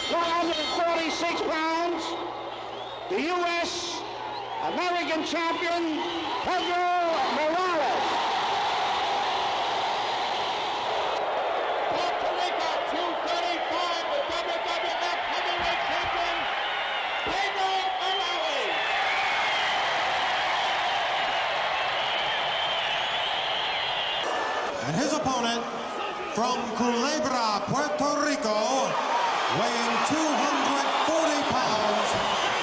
146 pounds, the U.S. American champion, Perdo Morales. Puerto Rico, 235, the WWF heavyweight champion, Perdo Morales. And his opponent from Culebra, Puerto Rico, weighing 240 pounds,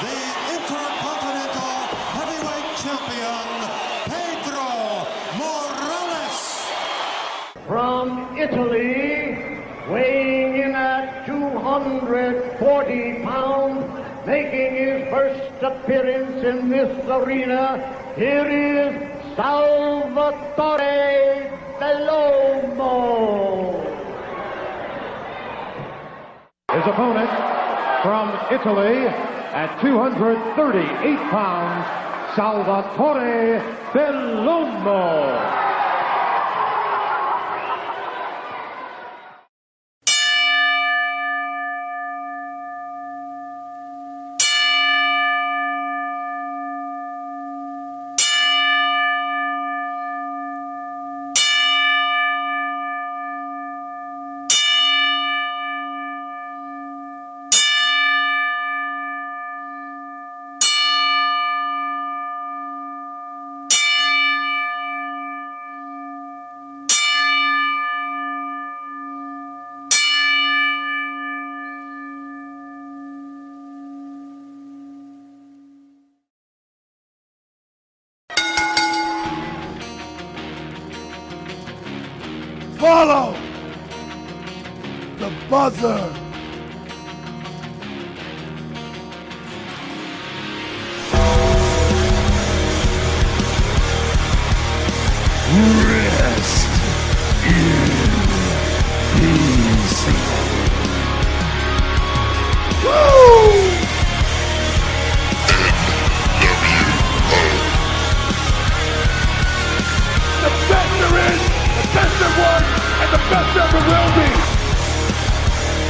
the Intercontinental Heavyweight Champion, Perdo Morales. From Italy, weighing in at 240 pounds, making his first appearance in this arena, here is Salvatore Bellomo. His opponent from Italy at 238 pounds, Salvatore Bellomo. Follow the buzzer. Rest in peace. Woo! The best there is, the best there was, and the best ever will be.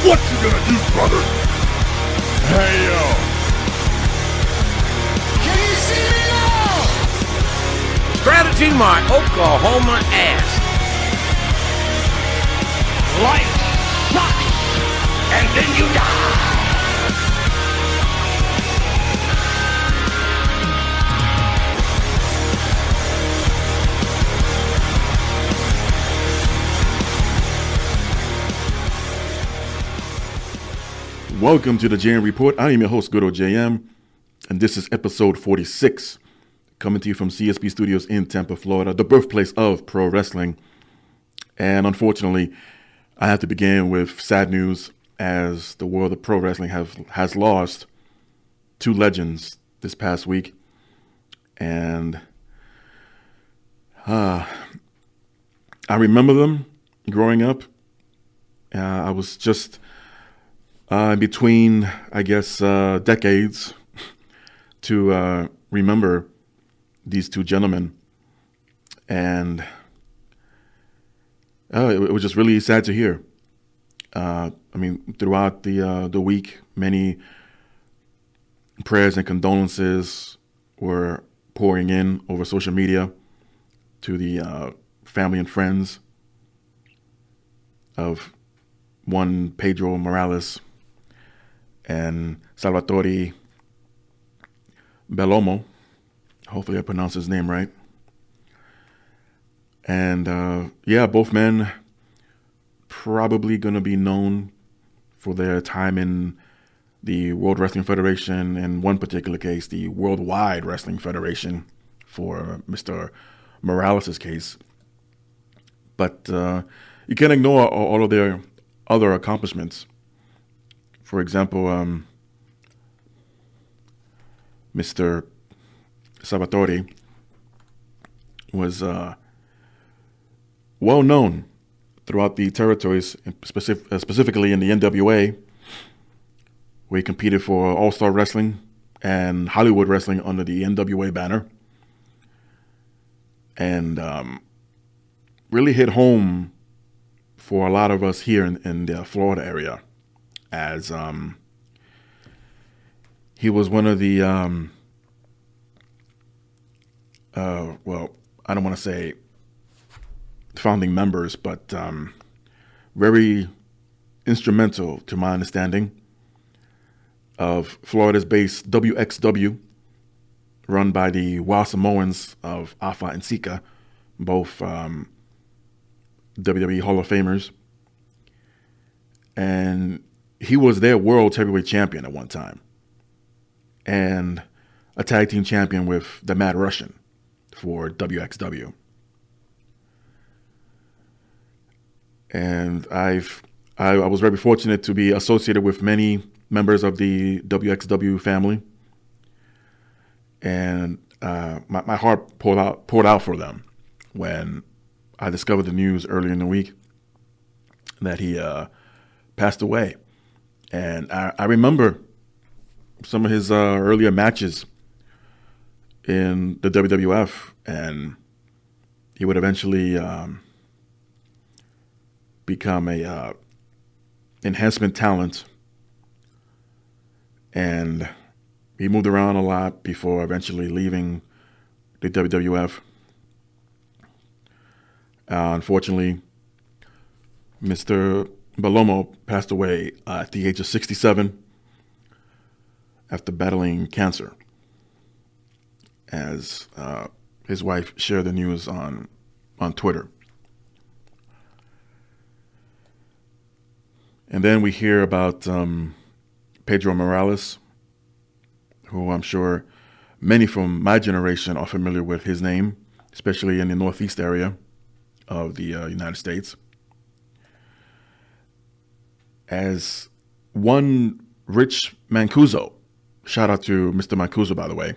What you gonna do, brother? Hey, yo. Can you see me now? Strategy my Oklahoma ass. Life sucks, and then you die. Welcome to the JM Report. I am your host, IAmGoodOlJM, and this is episode 46, coming to you from CSB Studios in Tampa, Florida, the birthplace of pro wrestling. And unfortunately, I have to begin with sad news, as the world of pro wrestling has lost two legends this past week. And I remember them growing up. I was just in between, I guess, decades to remember these two gentlemen. And it was just really sad to hear. I mean, throughout the week, many prayers and condolences were pouring in over social media to the family and friends of one Perdo Morales and Salvatore Bellomo. Hopefully I pronounced his name right. And both men probably going to be known for their time in the World Wrestling Federation, in one particular case, the Worldwide Wrestling Federation for Mr. Morales' case. But you can't ignore all of their other accomplishments. For example, Mr. Salvatore was well known throughout the territories, specifically in the NWA, where he competed for All-Star Wrestling and Hollywood Wrestling under the NWA banner. And really hit home for a lot of us here in the Florida area, as he was one of the, well, I don't want to say founding members, but very instrumental, to my understanding, of Florida's based WXW, run by the Wild Samoans of Afa and Sika, both WWE Hall of Famers. And he was their world heavyweight champion at one time, and a tag team champion with the Mad Russian for WXW. And I was very fortunate to be associated with many members of the WXW family, and my heart poured out for them when I discovered the news earlier in the week that he passed away. And I remember some of his earlier matches in the WWF, and he would eventually become a enhancement talent, and he moved around a lot before eventually leaving the WWF. Unfortunately, Mr. Bellomo passed away at the age of 67 after battling cancer, as his wife shared the news on Twitter. And then we hear about Pedro Morales, who I'm sure many from my generation are familiar with his name, especially in the Northeast area of the United States. As one Rich Mancuso, shout out to Mr. Mancuso, by the way.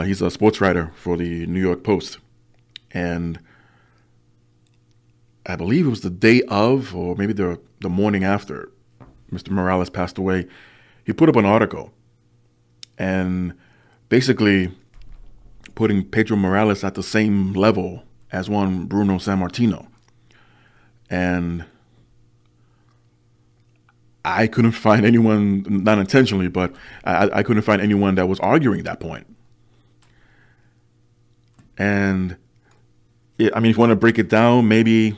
He's a sports writer for the New York Post. And I believe it was the day of, or maybe the morning after Mr. Morales passed away, he put up an article and basically putting Pedro Morales at the same level as one Bruno Sammartino. And I couldn't find anyone, not intentionally, but I couldn't find anyone that was arguing that point. And I mean, if you want to break it down, maybe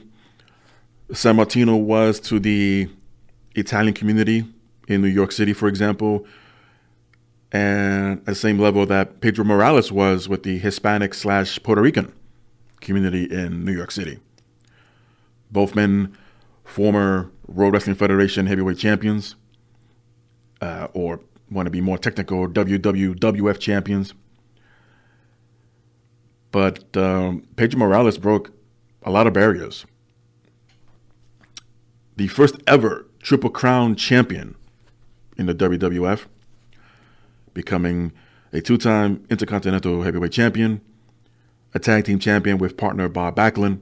Sammartino was to the Italian community in New York City, for example, and at the same level that Pedro Morales was with the Hispanic / Puerto Rican community in New York City. Both men former World Wrestling Federation heavyweight champions, or want to be more technical, WWF champions. But Pedro Morales broke a lot of barriers. The first ever Triple Crown champion in the WWF, becoming a two-time Intercontinental Heavyweight Champion, a tag team champion with partner Bob Backlund,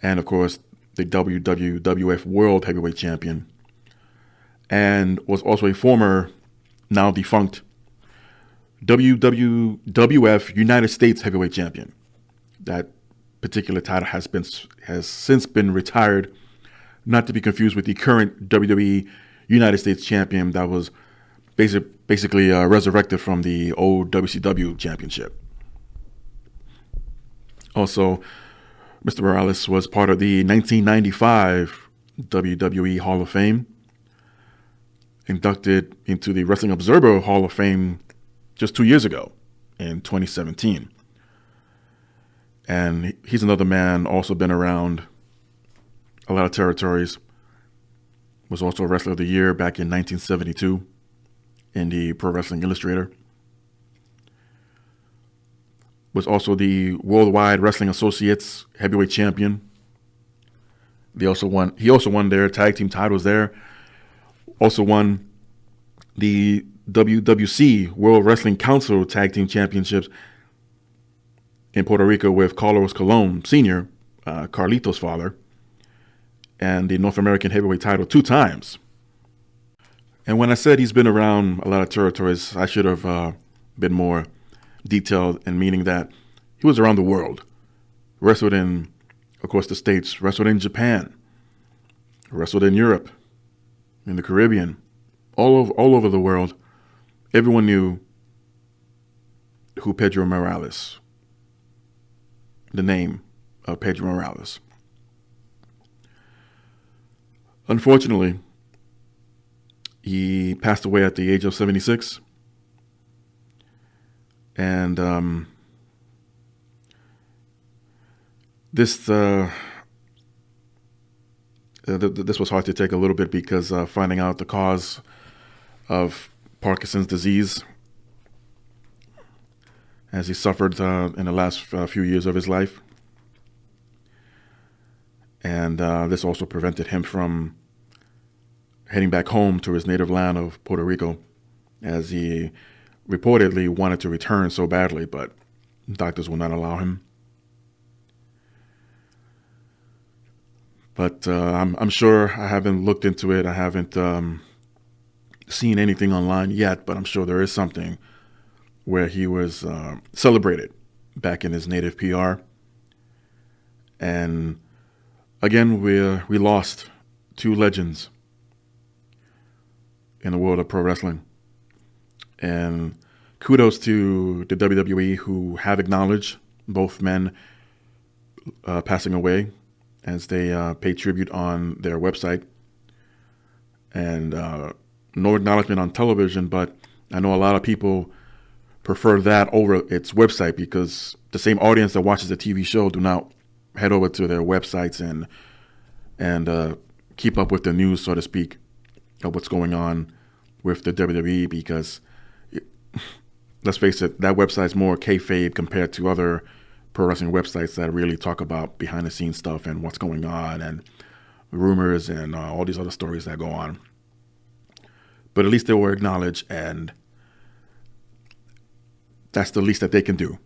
and of course the WWF World Heavyweight Champion, and was also a former, now defunct, WWF United States Heavyweight Champion. That particular title has since been retired, not to be confused with the current WWE United States Champion that was basically resurrected from the old WCW Championship. Also, Mr. Morales was part of the 1995 WWE Hall of Fame, inducted into the Wrestling Observer Hall of Fame just 2 years ago in 2017. And he's another man also been around a lot of territories. Was also a Wrestler of the Year back in 1972 in the Pro Wrestling Illustrator. Was also the Worldwide Wrestling Associates heavyweight champion. He also won their tag team titles there. Also won the WWC World Wrestling Council tag team championships in Puerto Rico with Carlos Colon Sr., Carlito's father, and the North American heavyweight title 2 times. And when I said he's been around a lot of territories, I should have been more detailed, in meaning that he was around the world. Wrestled in, of course, the States, wrestled in Japan, wrestled in Europe, in the Caribbean, all over the world, everyone knew who Pedro Morales, the name of Pedro Morales. Unfortunately, he passed away at the age of 76. And this was hard to take a little bit because finding out the cause of Parkinson's disease, as he suffered in the last few years of his life. And this also prevented him from heading back home to his native land of Puerto Rico, as he reportedly wanted to return so badly, but doctors will not allow him. But I'm sure, I haven't looked into it. I haven't seen anything online yet, but I'm sure there is something where he was celebrated back in his native PR. And again, we lost two legends in the world of pro wrestling. And kudos to the WWE, who have acknowledged both men passing away, as they pay tribute on their website. And no acknowledgement on television, but I know a lot of people prefer that over its website, because the same audience that watches the TV show do not head over to their websites and keep up with the news, so to speak, of what's going on with the WWE, because let's face it, that website's more kayfabe compared to other pro wrestling websites that really talk about behind the scenes stuff and what's going on and rumors and all these other stories that go on. But at least they were acknowledged, and that's the least that they can do.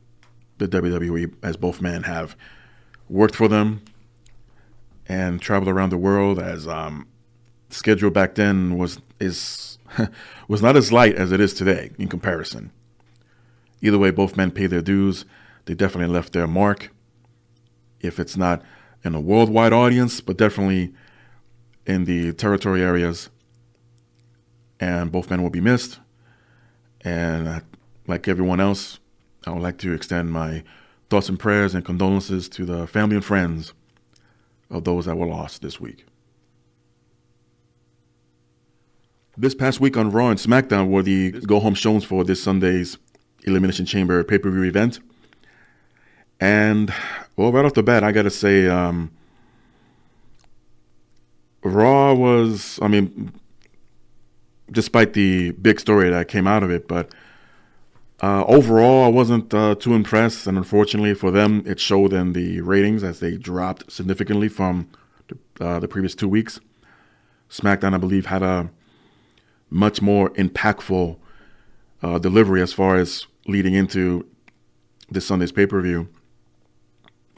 The WWE, as both men have worked for them and traveled around the world, as schedule back then was not as light as it is today in comparison. Either way, both men paid their dues. They definitely left their mark. If it's not in a worldwide audience, but definitely in the territory areas. And both men will be missed. And like everyone else, I would like to extend my thoughts and prayers and condolences to the family and friends of those that were lost this week. This past week on Raw and SmackDown were the go-home shows for this Sunday's Elimination Chamber pay-per-view event. And, well, right off the bat, I got to say, Raw was, despite the big story that came out of it, but overall, I wasn't too impressed. And unfortunately for them, it showed in the ratings, as they dropped significantly from the previous 2 weeks. SmackDown, I believe, had a much more impactful delivery as far as leading into this Sunday's pay-per-view.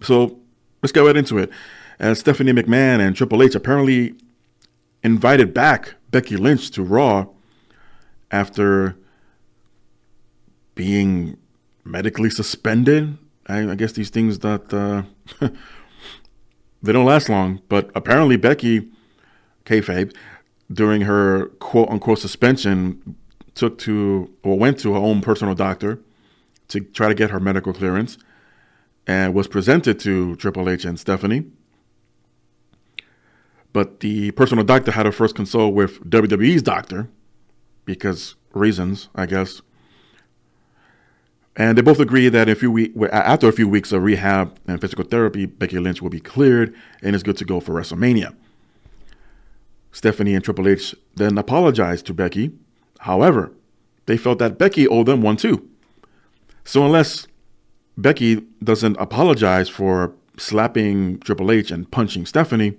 So let's get right into it. As Stephanie McMahon and Triple H apparently invited back Becky Lynch to Raw after being medically suspended. I guess these things that they don't last long. But apparently Becky, kayfabe, during her quote-unquote suspension, went to her own personal doctor to try to get her medical clearance, and was presented to Triple H and Stephanie. But the personal doctor had her first consult with WWE's doctor, because reasons, I guess. And they both agreed that after a few weeks of rehab and physical therapy, Becky Lynch will be cleared and is good to go for WrestleMania. Stephanie and Triple H then apologized to Becky. However, they felt that Becky owed them one too. So unless Becky doesn't apologize for slapping Triple H and punching Stephanie,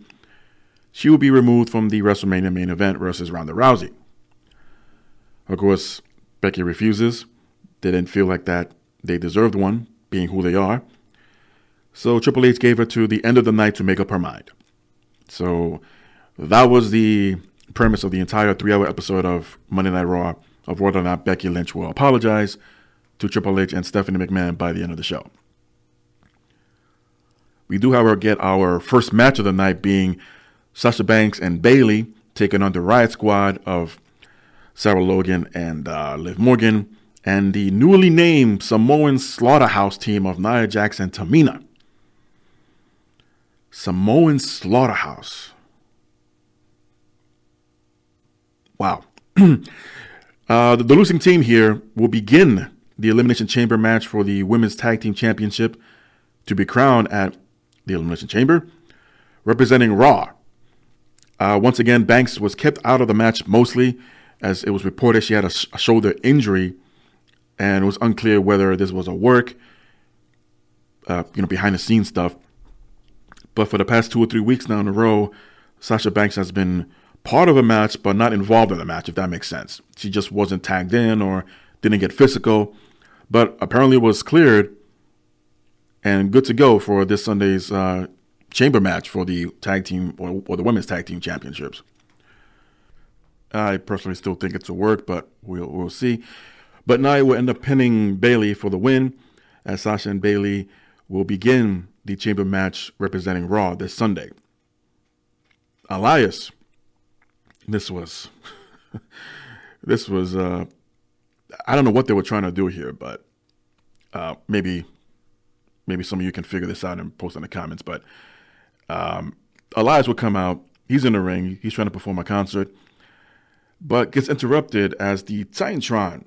she will be removed from the WrestleMania main event versus Ronda Rousey. Of course, Becky refuses. They didn't feel like that they deserved one, being who they are. So Triple H gave her to the end of the night to make up her mind. So that was the premise of the entire 3-hour episode of Monday Night Raw, of whether or not Becky Lynch will apologize to Triple H and Stephanie McMahon by the end of the show. We do, however, get our first match of the night being Sasha Banks and Bayley taking on the Riot Squad of Sarah Logan and Liv Morgan, and the newly named Samoan Slaughterhouse team of Nia Jax and Tamina. Samoan Slaughterhouse. Wow. The losing team here will begin the Elimination Chamber match for the Women's Tag Team Championship to be crowned at the Elimination Chamber, representing Raw. Once again, Banks was kept out of the match mostly, as it was reported she had a shoulder injury, and it was unclear whether this was a work, behind the scenes stuff. But for the past 2 or 3 weeks now in a row, Sasha Banks has been part of a match, but not involved in the match, if that makes sense. She just wasn't tagged in or didn't get physical, but apparently was cleared and good to go for this Sunday's chamber match for the tag team or the women's tag team championships. I personally still think it's a work, but we'll see. But Nia will end up pinning Bayley for the win, as Sasha and Bayley will begin the chamber match representing Raw this Sunday. Elias, this was I don't know what they were trying to do here, but maybe some of you can figure this out and post in the comments. But Elias will come out. He's in the ring. He's trying to perform a concert, but gets interrupted as the Titantron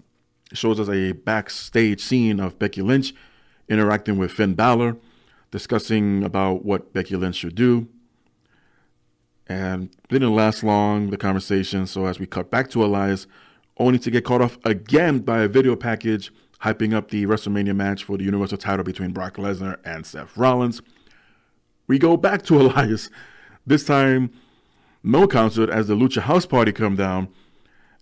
shows us a backstage scene of Becky Lynch interacting with Finn Balor, discussing about what Becky Lynch should do. And didn't last long, the conversation. So as we cut back to Elias, only to get caught off again by a video package hyping up the WrestleMania match for the Universal title between Brock Lesnar and Seth Rollins. We go back to Elias. This time, no concert, as the Lucha House Party come down,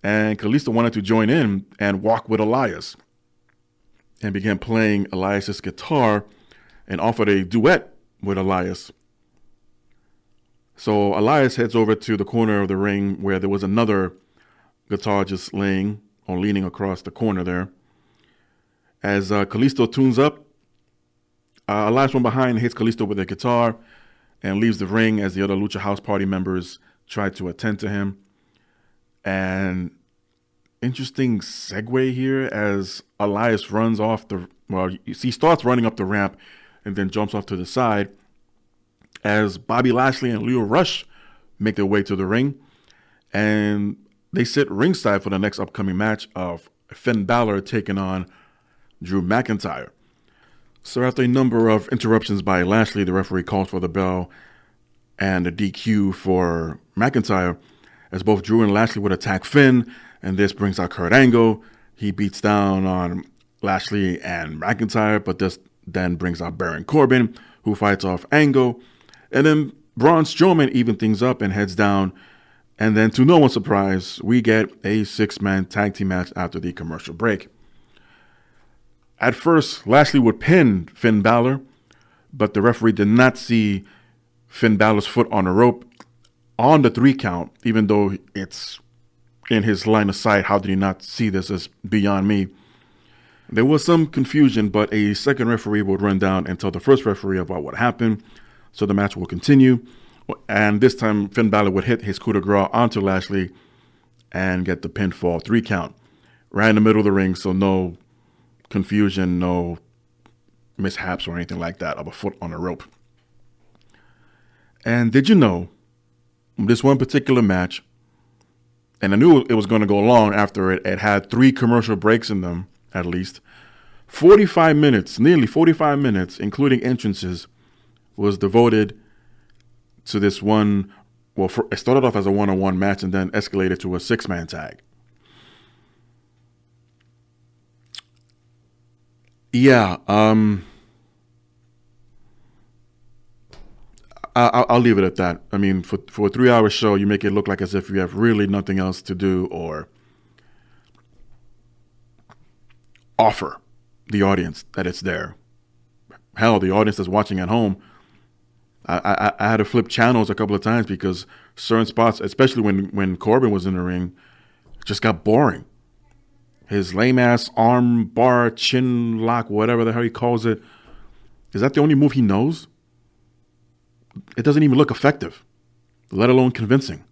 and Kalisto wanted to join in and walk with Elias and began playing Elias's guitar and offered a duet with Elias. So Elias heads over to the corner of the ring where there was another guitar just laying or leaning across the corner there. As Kalisto tunes up, Elias from behind hits Kalisto with a guitar and leaves the ring as the other Lucha House Party members try to attend to him. And interesting segue here as Elias runs off he starts running up the ramp and then jumps off to the side as Bobby Lashley and Leo Rush make their way to the ring. And they sit ringside for the next upcoming match of Finn Balor taking on Drew McIntyre. So after a number of interruptions by Lashley, the referee calls for the bell and a DQ for McIntyre, as both Drew and Lashley would attack Finn, and this brings out Kurt Angle. He beats down on Lashley and McIntyre, but this then brings out Baron Corbin, who fights off Angle. And then Braun Strowman even things up and heads down. And then, to no one's surprise, we get a 6-man tag team match after the commercial break. At first, Lashley would pin Finn Balor, but the referee did not see Finn Balor's foot on the rope on the 3 count, even though it's in his line of sight. How did he not see this? Is beyond me. There was some confusion, but a second referee would run down and tell the first referee about what happened. So the match will continue. And this time, Finn Balor would hit his coup de grace onto Lashley and get the pinfall 3 count. Right in the middle of the ring, so no confusion, no mishaps or anything like that of a foot on a rope. And did you know, this one particular match, and I knew it was going to go long after it had 3 commercial breaks in them, at least, 45 minutes, nearly 45 minutes, including entrances, was devoted to this one. Well, it started off as a one-on-one match and then escalated to a 6-man tag. Yeah, I'll leave it at that. I mean, for a 3-hour show, you make it look like as if you have really nothing else to do or offer the audience that it's there. Hell, the audience that's watching at home, I had to flip channels a couple of times because certain spots, especially when Corbin was in the ring, just got boring. His lame-ass arm bar, chin lock, whatever the hell he calls it, is that the only move he knows? It doesn't even look effective, let alone convincing.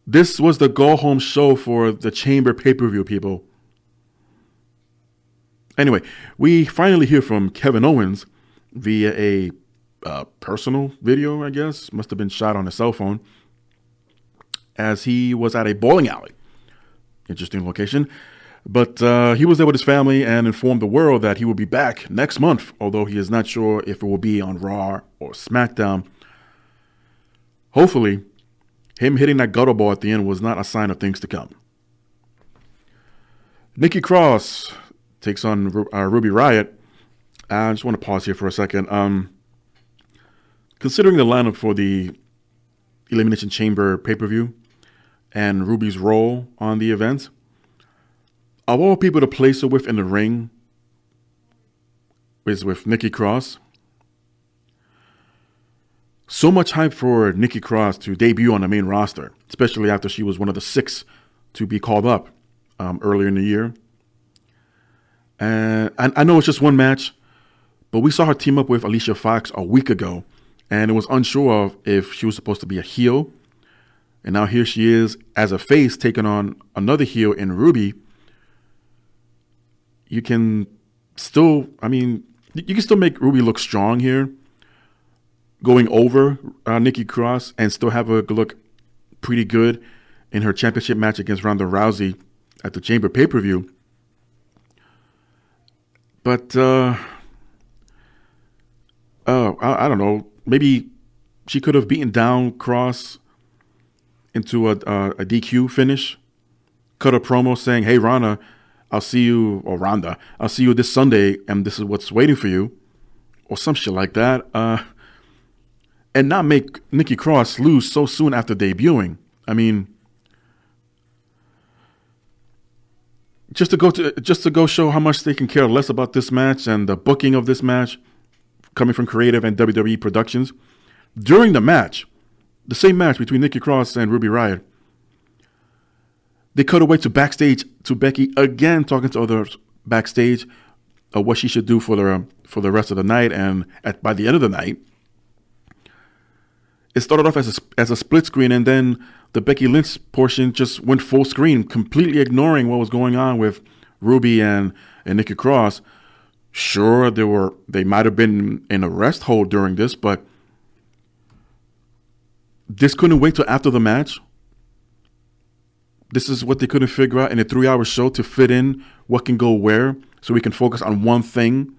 This was the go-home show for the Chamber pay-per-view, people. Anyway, we finally hear from Kevin Owens via a personal video, I guess. Must have been shot on a cell phone, as he was at a bowling alley. Interesting location. But he was there with his family and informed the world that he will be back next month, although he is not sure if it will be on Raw or SmackDown. Hopefully, him hitting that gutter ball at the end was not a sign of things to come. Nikki Cross takes on Ruby Riott. I just want to pause here for a second. Considering the lineup for the Elimination Chamber pay-per-view and Ruby's role on the event, of all people to place her with in the ring is with Nikki Cross. So much hype for Nikki Cross to debut on the main roster, especially after she was one of the 6 to be called up earlier in the year. And I know it's just one match, but we saw her team up with Alicia Fox a week ago, and it was unsure of if she was supposed to be a heel. And now here she is as a face taking on another heel in Ruby. You can still, you can still make Ruby look strong here, going over Nikki Cross, and still have her look pretty good in her championship match against Ronda Rousey at the Chamber pay-per-view. But, I don't know. Maybe she could have beaten down Cross into a DQ finish, cut a promo saying, "Hey, Ronda, I'll see you this Sunday, and this is what's waiting for you," or some shit like that. And not make Nikki Cross lose so soon after debuting. I mean, just to go show how much they can care less about this match and the booking of this match coming from creative and WWE Productions. During the match, the same match between Nikki Cross and Ruby Riott, they cut away to backstage to Becky again talking to others backstage of what she should do for the rest of the night. And by the end of the night, it started off as a split screen, and then the Becky Lynch portion just went full screen, completely ignoring what was going on with Ruby and Nikki Cross. Sure, they might have been in a rest hold during this, but this couldn't wait till after the match. This is what they couldn't figure out in a 3-hour show to fit in what can go where, so we can focus on one thing.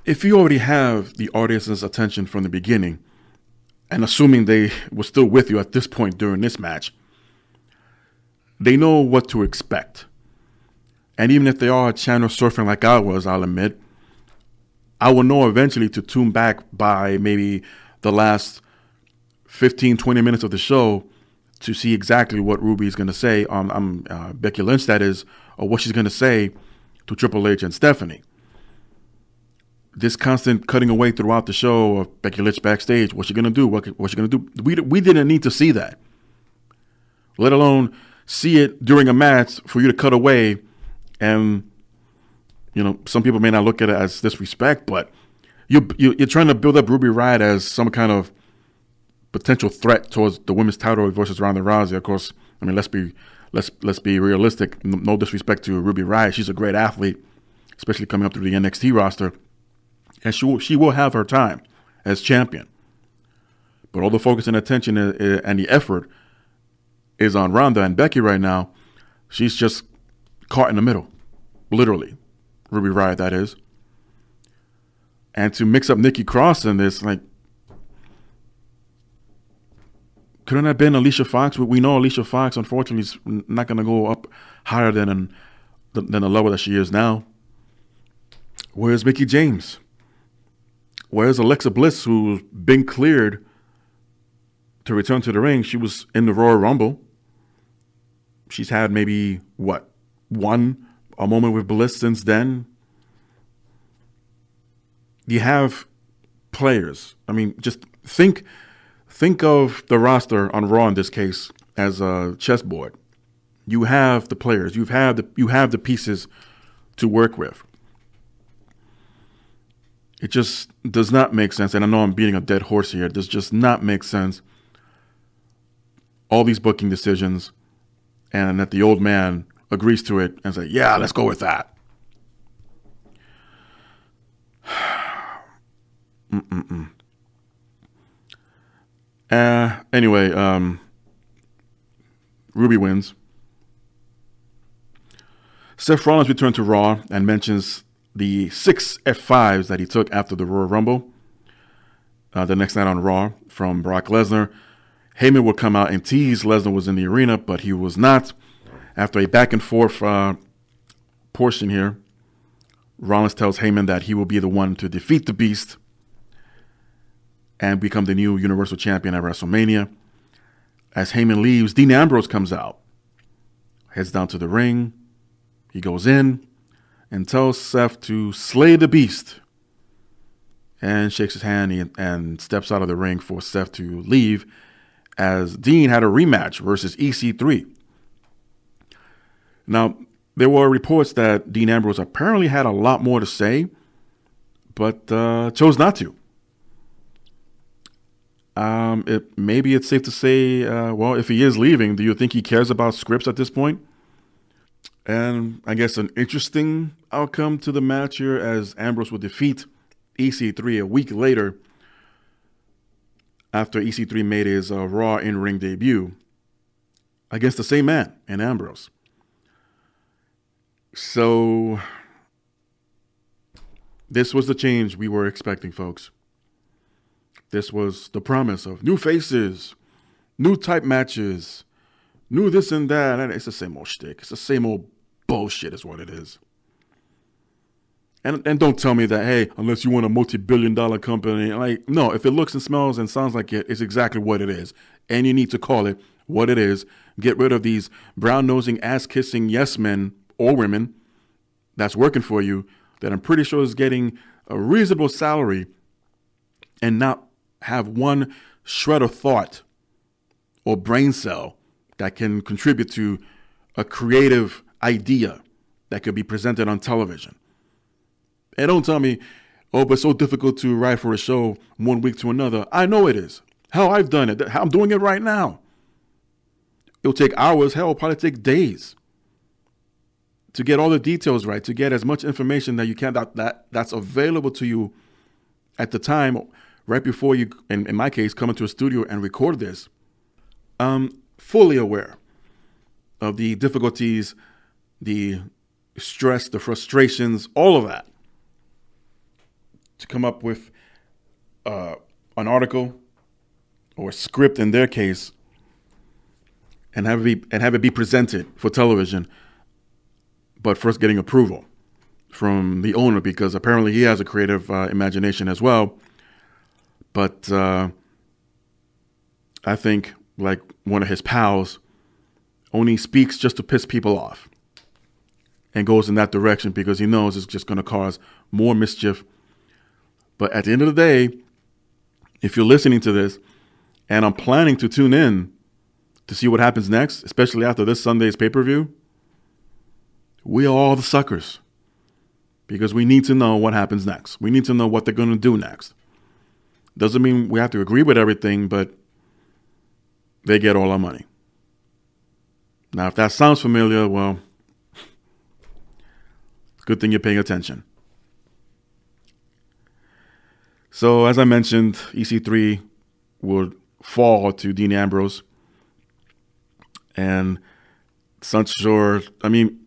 If you already have the audience's attention from the beginning, and assuming they were still with you at this point during this match, they know what to expect. And even if they are channel surfing like I was, I'll admit, I will know eventually to tune back by maybe the last 15, 20 minutes of the show to see exactly what Ruby's going to say, Becky Lynch that is, or what she's going to say to Triple H and Stephanie. This constant cutting away throughout the show of Becky Lynch backstage. What's she going to do? What's she going to do? We didn't need to see that. Let alone see it during a match for you to cut away. And, some people may not look at it as disrespect, but you're trying to build up Ruby Riott as some kind of potential threat towards the women's title versus Ronda Rousey. Of course, let's be realistic. No disrespect to Ruby Riott. She's a great athlete, especially coming up through the NXT roster. And she will have her time as champion. But all the focus and attention and the effort is on Ronda and Becky right now. She's just caught in the middle, literally. Ruby Riott, that is. And to mix up Nikki Cross in this, couldn't have been Alicia Fox? We know Alicia Fox, unfortunately, is not going to go up higher than the level that she is now. Where's Mickie James? Where's Alexa Bliss, who's been cleared to return to the ring? She was in the Royal Rumble. She's had maybe, a moment with Bliss since then. You have players. Just think of the roster on Raw in this case as a chessboard. You have the players. You have the pieces to work with. It just does not make sense, and I know I'm beating a dead horse here. It does just not make sense all these booking decisions, and that the old man agrees to it and says, yeah, let's go with that. Anyway, Ruby wins. Seth Rollins returned to Raw and mentions the 6 F5s that he took after the Royal Rumble the next night on Raw from Brock Lesnar. Heyman would come out and tease Lesnar was in the arena, but he was not. After a back and forth portion here, Rollins tells Heyman that he will be the one to defeat the Beast and become the new Universal Champion at WrestleMania. As Heyman leaves, Dean Ambrose comes out, heads down to the ring. He goes in and tells Seth to slay the Beast and shakes his hand and steps out of the ring for Seth to leave, as Dean had a rematch versus EC3. Now, there were reports that Dean Ambrose apparently had a lot more to say, but chose not to. Maybe it's safe to say, well, if he is leaving, do you think he cares about scripts at this point? And I guess an interesting outcome to the match here, as Ambrose would defeat EC3 a week later after EC3 made his Raw in-ring debut against the same man in Ambrose. So this was the change we were expecting, folks. This was the promise of new faces, new type matches, new this and that. And it's the same old shtick. It's the same old bullshit is what it is. And don't tell me that, hey, unless you want a multi-billion-dollar company. Like, no, if it looks and smells and sounds like it, it's exactly what it is. And you need to call it what it is. Get rid of these brown-nosing, ass-kissing yes men or women that's working for you, that I'm pretty sure is getting a reasonable salary, and not have one shred of thought or brain cell that can contribute to a creative idea that could be presented on television. And don't tell me, oh, but it's so difficult to write for a show one week to another. I know it is. Hell, I've done it. I'm doing it right now. It'll take hours. Hell, it'll probably take days to get all the details right, to get as much information that you can, that's available to you at the time, right before you, in my case, come into a studio and record this. I'm fully aware of the difficulties, the stress, the frustrations, all of that, to come up with an article or a script in their case and have it be presented for television, but first getting approval from the owner, because apparently he has a creative imagination as well. But I think, like one of his pals, only speaks just to piss people off and goes in that direction because he knows it's just going to cause more mischief. But at the end of the day, if you're listening to this, and I'm planning to tune in to see what happens next, especially after this Sunday's pay-per-view, we are all the suckers, because we need to know what happens next. We need to know what they're going to do next. Doesn't mean we have to agree with everything, but they get all our money. Now, if that sounds familiar, well, good thing you're paying attention. So, as I mentioned, EC3 would fall to Dean Ambrose. And sure, I mean,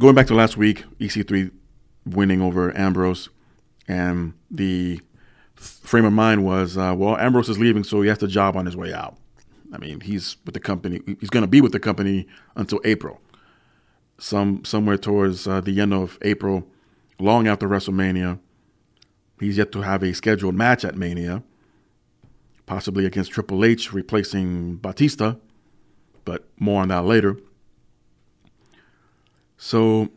going back to last week, EC3 winning over Ambrose, and the frame of mind was, well, Ambrose is leaving, so he has to job on his way out. I mean, he's with the company. He's going to be with the company until April. Somewhere towards the end of April, long after WrestleMania. He's yet to have a scheduled match at Mania, possibly against Triple H, replacing Batista, but more on that later. So,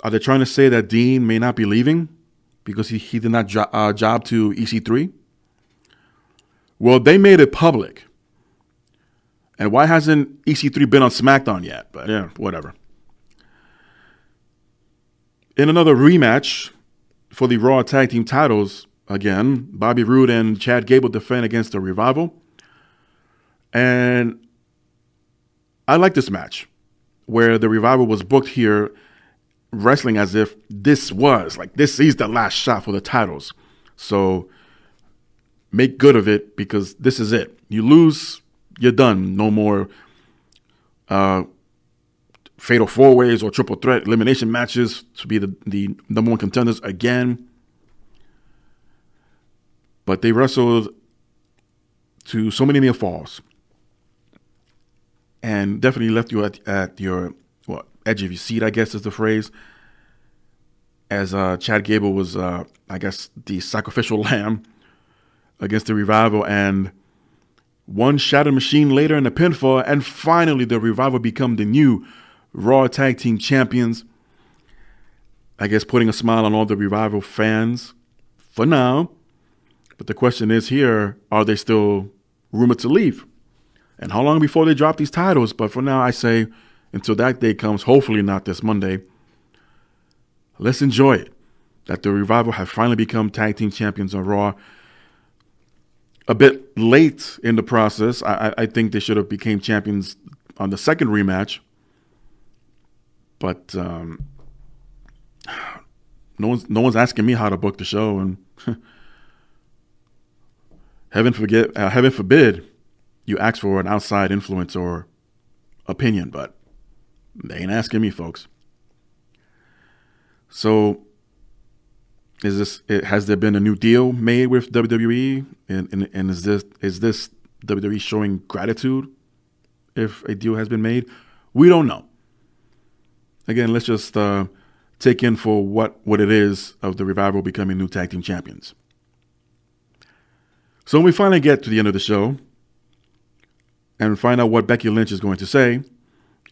are they trying to say that Dean may not be leaving because he did not job to EC3? Well, they made it public. And why hasn't EC3 been on Smackdown yet? But yeah, whatever. In another rematch for the Raw Tag Team titles, again, Bobby Roode and Chad Gable defend against the Revival. And I like this match where the Revival was booked here wrestling as if this is the last shot for the titles. So make good of it because this is it. You lose, you're done. No more fatal four-ways or triple threat elimination matches to be the number one contenders again. But they wrestled to so many near falls and definitely left you at your edge of your seat, I guess is the phrase, as Chad Gable was, I guess, the sacrificial lamb against the Revival, and one Shatter Machine later in the pinfall, and finally the Revival become the new Raw Tag Team Champions. I guess putting a smile on all the Revival fans for now. But the question is here, are they still rumored to leave? And how long before they drop these titles? But for now, I say until that day comes, hopefully not this Monday, let's enjoy it. That the Revival have finally become Tag Team Champions on Raw. A bit late in the process. I think they should have became champions on the second rematch. But no one's asking me how to book the show, and heaven forbid you ask for an outside influence or opinion, but they ain't asking me, folks. So has there been a new deal made with WWE? And is this WWE showing gratitude if a deal has been made? We don't know. Again, let's just take in for what it is of the Revival becoming new tag team champions. So when we finally get to the end of the show and find out what Becky Lynch is going to say,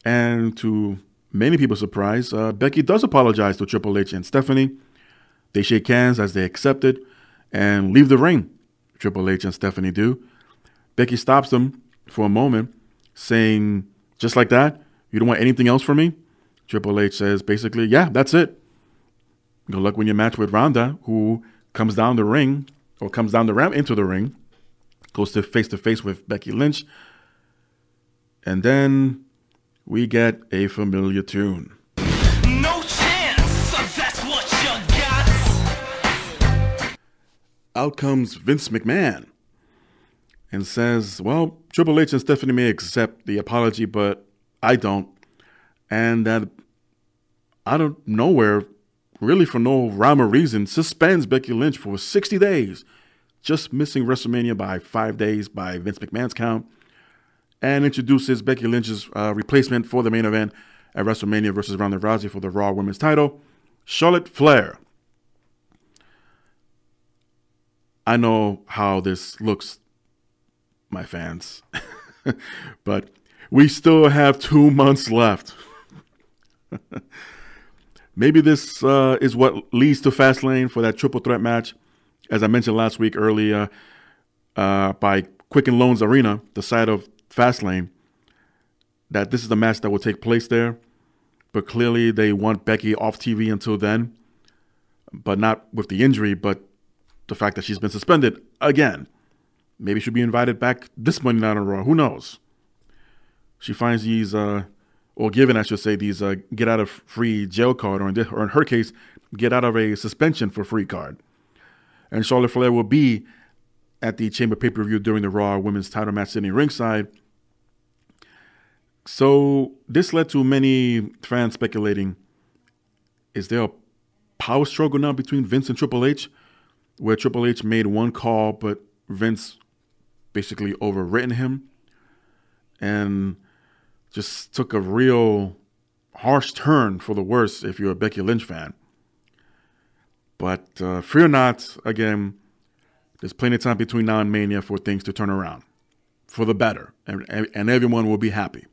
and to many people's surprise, Becky does apologize to Triple H and Stephanie. They shake hands as they accept it and leave the ring. Triple H and Stephanie do. Becky stops them for a moment, saying, just like that, you don't want anything else from me? Triple H says, basically, yeah, that's it. Good luck when you match with Ronda, who comes down the ring, or comes down the ramp into the ring, goes to face with Becky Lynch. And then we get a familiar tune. No chance, so that's what you got. Out comes Vince McMahon and says, well, Triple H and Stephanie may accept the apology, but I don't. And that out of nowhere, really for no rhyme or reason, suspends Becky Lynch for 60 days, just missing WrestleMania by 5 days by Vince McMahon's count, and introduces Becky Lynch's replacement for the main event at WrestleMania versus Ronda Rousey for the Raw Women's title, Charlotte Flair. I know how this looks, my fans, but we still have 2 months left. Maybe this is what leads to Fastlane for that triple threat match, as I mentioned last week earlier, by Quicken Loans Arena, the site of Fastlane, that this is the match that will take place there. But clearly they want Becky off TV until then, but not with the injury, but the fact that she's been suspended again. Maybe she'll be invited back this Monday night on Raw. Who knows? She finds these, or given, I should say, these get out of free jail card, or in her case, get out of a suspension for free card. And Charlotte Flair will be at the Chamber pay-per-view during the Raw Women's title match sitting ringside. So this led to many fans speculating, is there a power struggle now between Vince and Triple H, where Triple H made one call, but Vince basically overwritten him and just took a real harsh turn for the worse if you're a Becky Lynch fan. But fear not, again, there's plenty of time between now and Mania for things to turn around for the better, and everyone will be happy,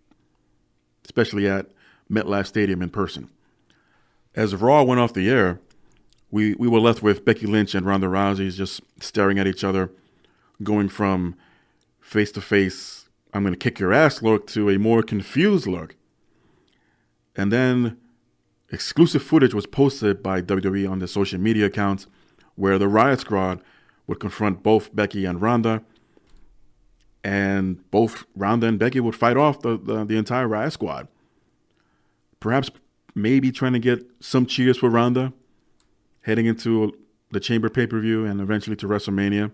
especially at MetLife Stadium in person. As Raw went off the air, we were left with Becky Lynch and Ronda Rousey just staring at each other, going from face-to-face, I'm going to kick your ass look to a more confused look. And then exclusive footage was posted by WWE on their social media accounts where the Riot Squad would confront both Becky and Ronda. and both Ronda and Becky would fight off the entire Riot Squad. Perhaps maybe trying to get some cheers for Ronda heading into the Chamber pay-per-view and eventually to WrestleMania.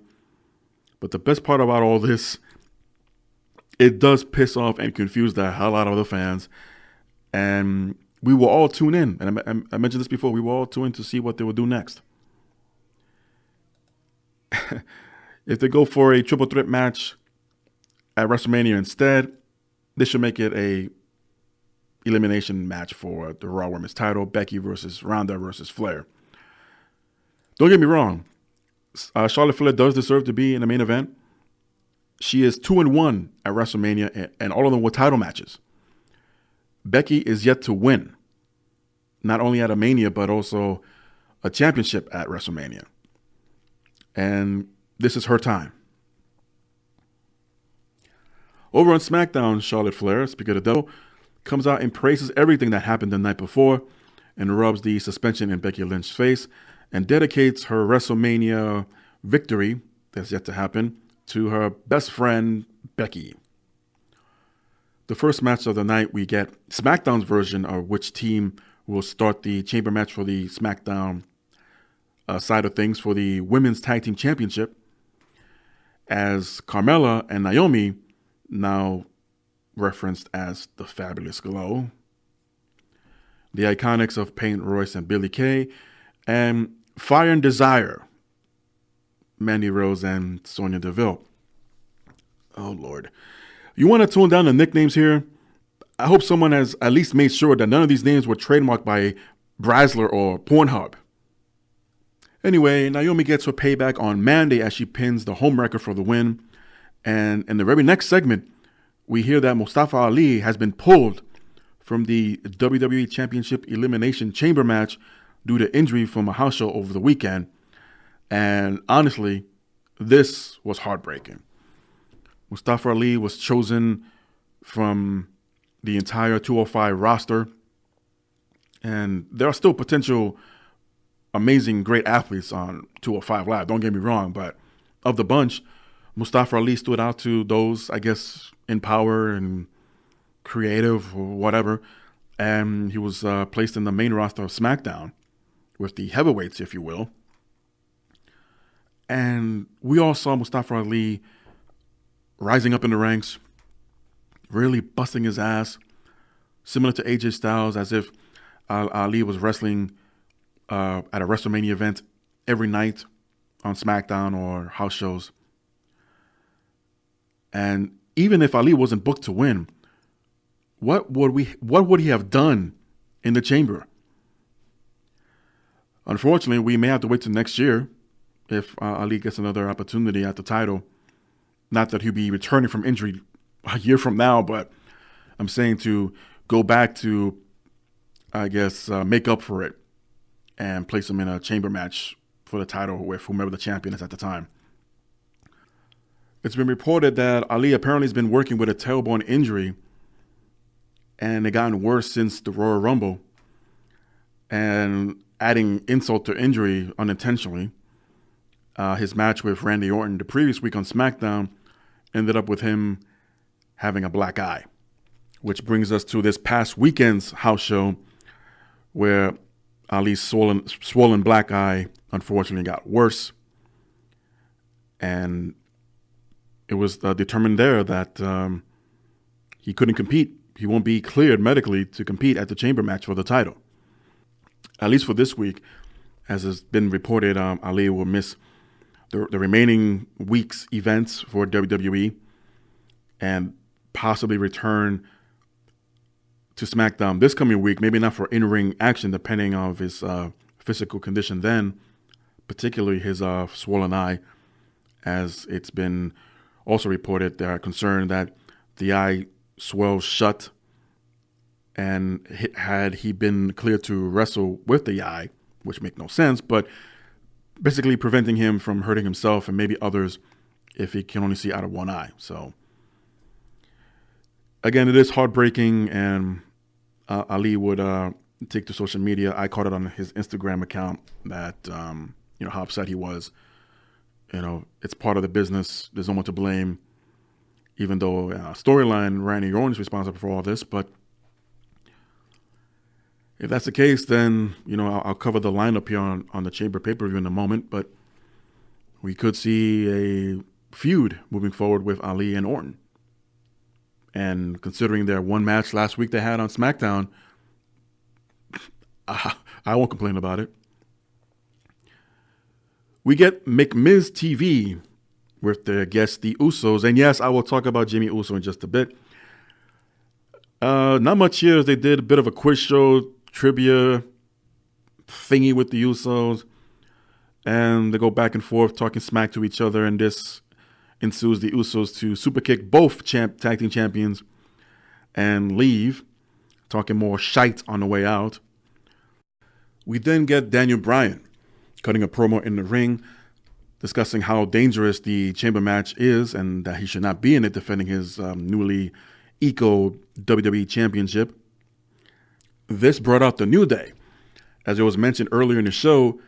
But the best part about all this, it does piss off and confuse the hell out of the fans. And we will all tune in. And I mentioned this before. We will all tune in to see what they will do next. If they go for a triple threat match at WrestleMania instead, this should make it a elimination match for the Raw Women's title. Becky versus Ronda versus Flair. Don't get me wrong. Charlotte Flair does deserve to be in the main event. She is 2-1 at WrestleMania, and all of them were title matches. Becky is yet to win, not only at a Mania, but also a championship at WrestleMania. And this is her time. Over on SmackDown, Charlotte Flair, speaking of the devil, comes out and praises everything that happened the night before and rubs the suspension in Becky Lynch's face and dedicates her WrestleMania victory, that's yet to happen, to her best friend, Becky. The first match of the night, we get SmackDown's version of which team will start the chamber match for the SmackDown side of things for the Women's Tag Team Championship, as Carmella and Naomi, now referenced as the Fabulous Glow, the Iconics of Peyton Royce and Billie Kay, and Fire and Desire, Mandy Rose and Sonya Deville. Oh, Lord. You want to tone down the nicknames here? I hope someone has at least made sure that none of these names were trademarked by Brazzler or Pornhub. Anyway, Naomi gets her payback on Mandy as she pins the homewrecker for the win. And in the very next segment, we hear that Mustafa Ali has been pulled from the WWE Championship Elimination Chamber match due to injury from a house show over the weekend. And honestly, this was heartbreaking. Mustafa Ali was chosen from the entire 205 roster. And there are still potential amazing, great athletes on 205 Live. Don't get me wrong. But of the bunch, Mustafa Ali stood out to those, I guess, in power and creative or whatever. And he was placed in the main roster of SmackDown with the heavyweights, if you will. And we all saw Mustafa Ali rising up in the ranks, really busting his ass, similar to AJ Styles, as if Ali was wrestling at a WrestleMania event every night on SmackDown or house shows. And even if Ali wasn't booked to win, what would he have done in the chamber? Unfortunately, we may have to wait till next year if Ali gets another opportunity at the title. Not that he'll be returning from injury a year from now, but I'm saying to go back to, I guess, make up for it and place him in a chamber match for the title with whomever the champion is at the time. It's been reported that Ali apparently has been working with a tailbone injury, and it gotten worse since the Royal Rumble. And adding insult to injury unintentionally, his match with Randy Orton the previous week on SmackDown ended up with him having a black eye, which brings us to this past weekend's house show where Ali's swollen black eye unfortunately got worse. And it was determined there that he couldn't compete. He won't be cleared medically to compete at the chamber match for the title. At least for this week, as has been reported, Ali will miss the remaining week's events for WWE and possibly return to SmackDown this coming week, maybe not for in-ring action, depending on his physical condition then, particularly his swollen eye, as it's been also reported they are concerned that the eye swells shut, and had he been cleared to wrestle with the eye, which make no sense, but basically preventing him from hurting himself and maybe others if he can only see out of one eye. So again, it is heartbreaking, and Ali would take to social media. I caught it on his Instagram account that how upset he was. It's part of the business. There's no one to blame. even though storyline Randy Orton is responsible for all this. But if that's the case, then, I'll cover the lineup here on the Chamber pay-per-view in a moment. But we could see a feud moving forward with Ali and Orton. And considering their one match last week they had on SmackDown, I won't complain about it. We get McMiz TV with their guest, the Usos. And yes, I will talk about Jimmy Uso in just a bit. Not much here. They did a bit of a quiz show, trivia thingy with the Usos. And they go back and forth talking smack to each other. And this ensues the Usos to super kick both tag team champions and leave, talking more shite on the way out. We then get Daniel Bryan cutting a promo in the ring, discussing how dangerous the Chamber match is and that he should not be in it, defending his newly Eco WWE Championship. This brought out the New Day. As it was mentioned earlier in the show,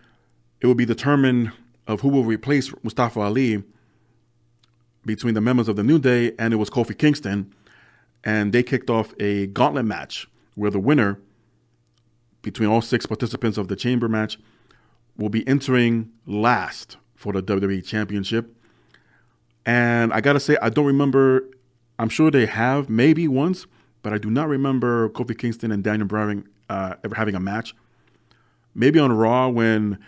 it will be determined of who will replace Mustafa Ali between the members of the New Day, and it was Kofi Kingston. And they kicked off a gauntlet match where the winner, between all 6 participants of the Chamber match, will be entering last for the WWE Championship. And I got to say, I don't remember. I'm sure they have maybe once, but I do not remember Kofi Kingston and Daniel Bryan ever having a match. Maybe on Raw when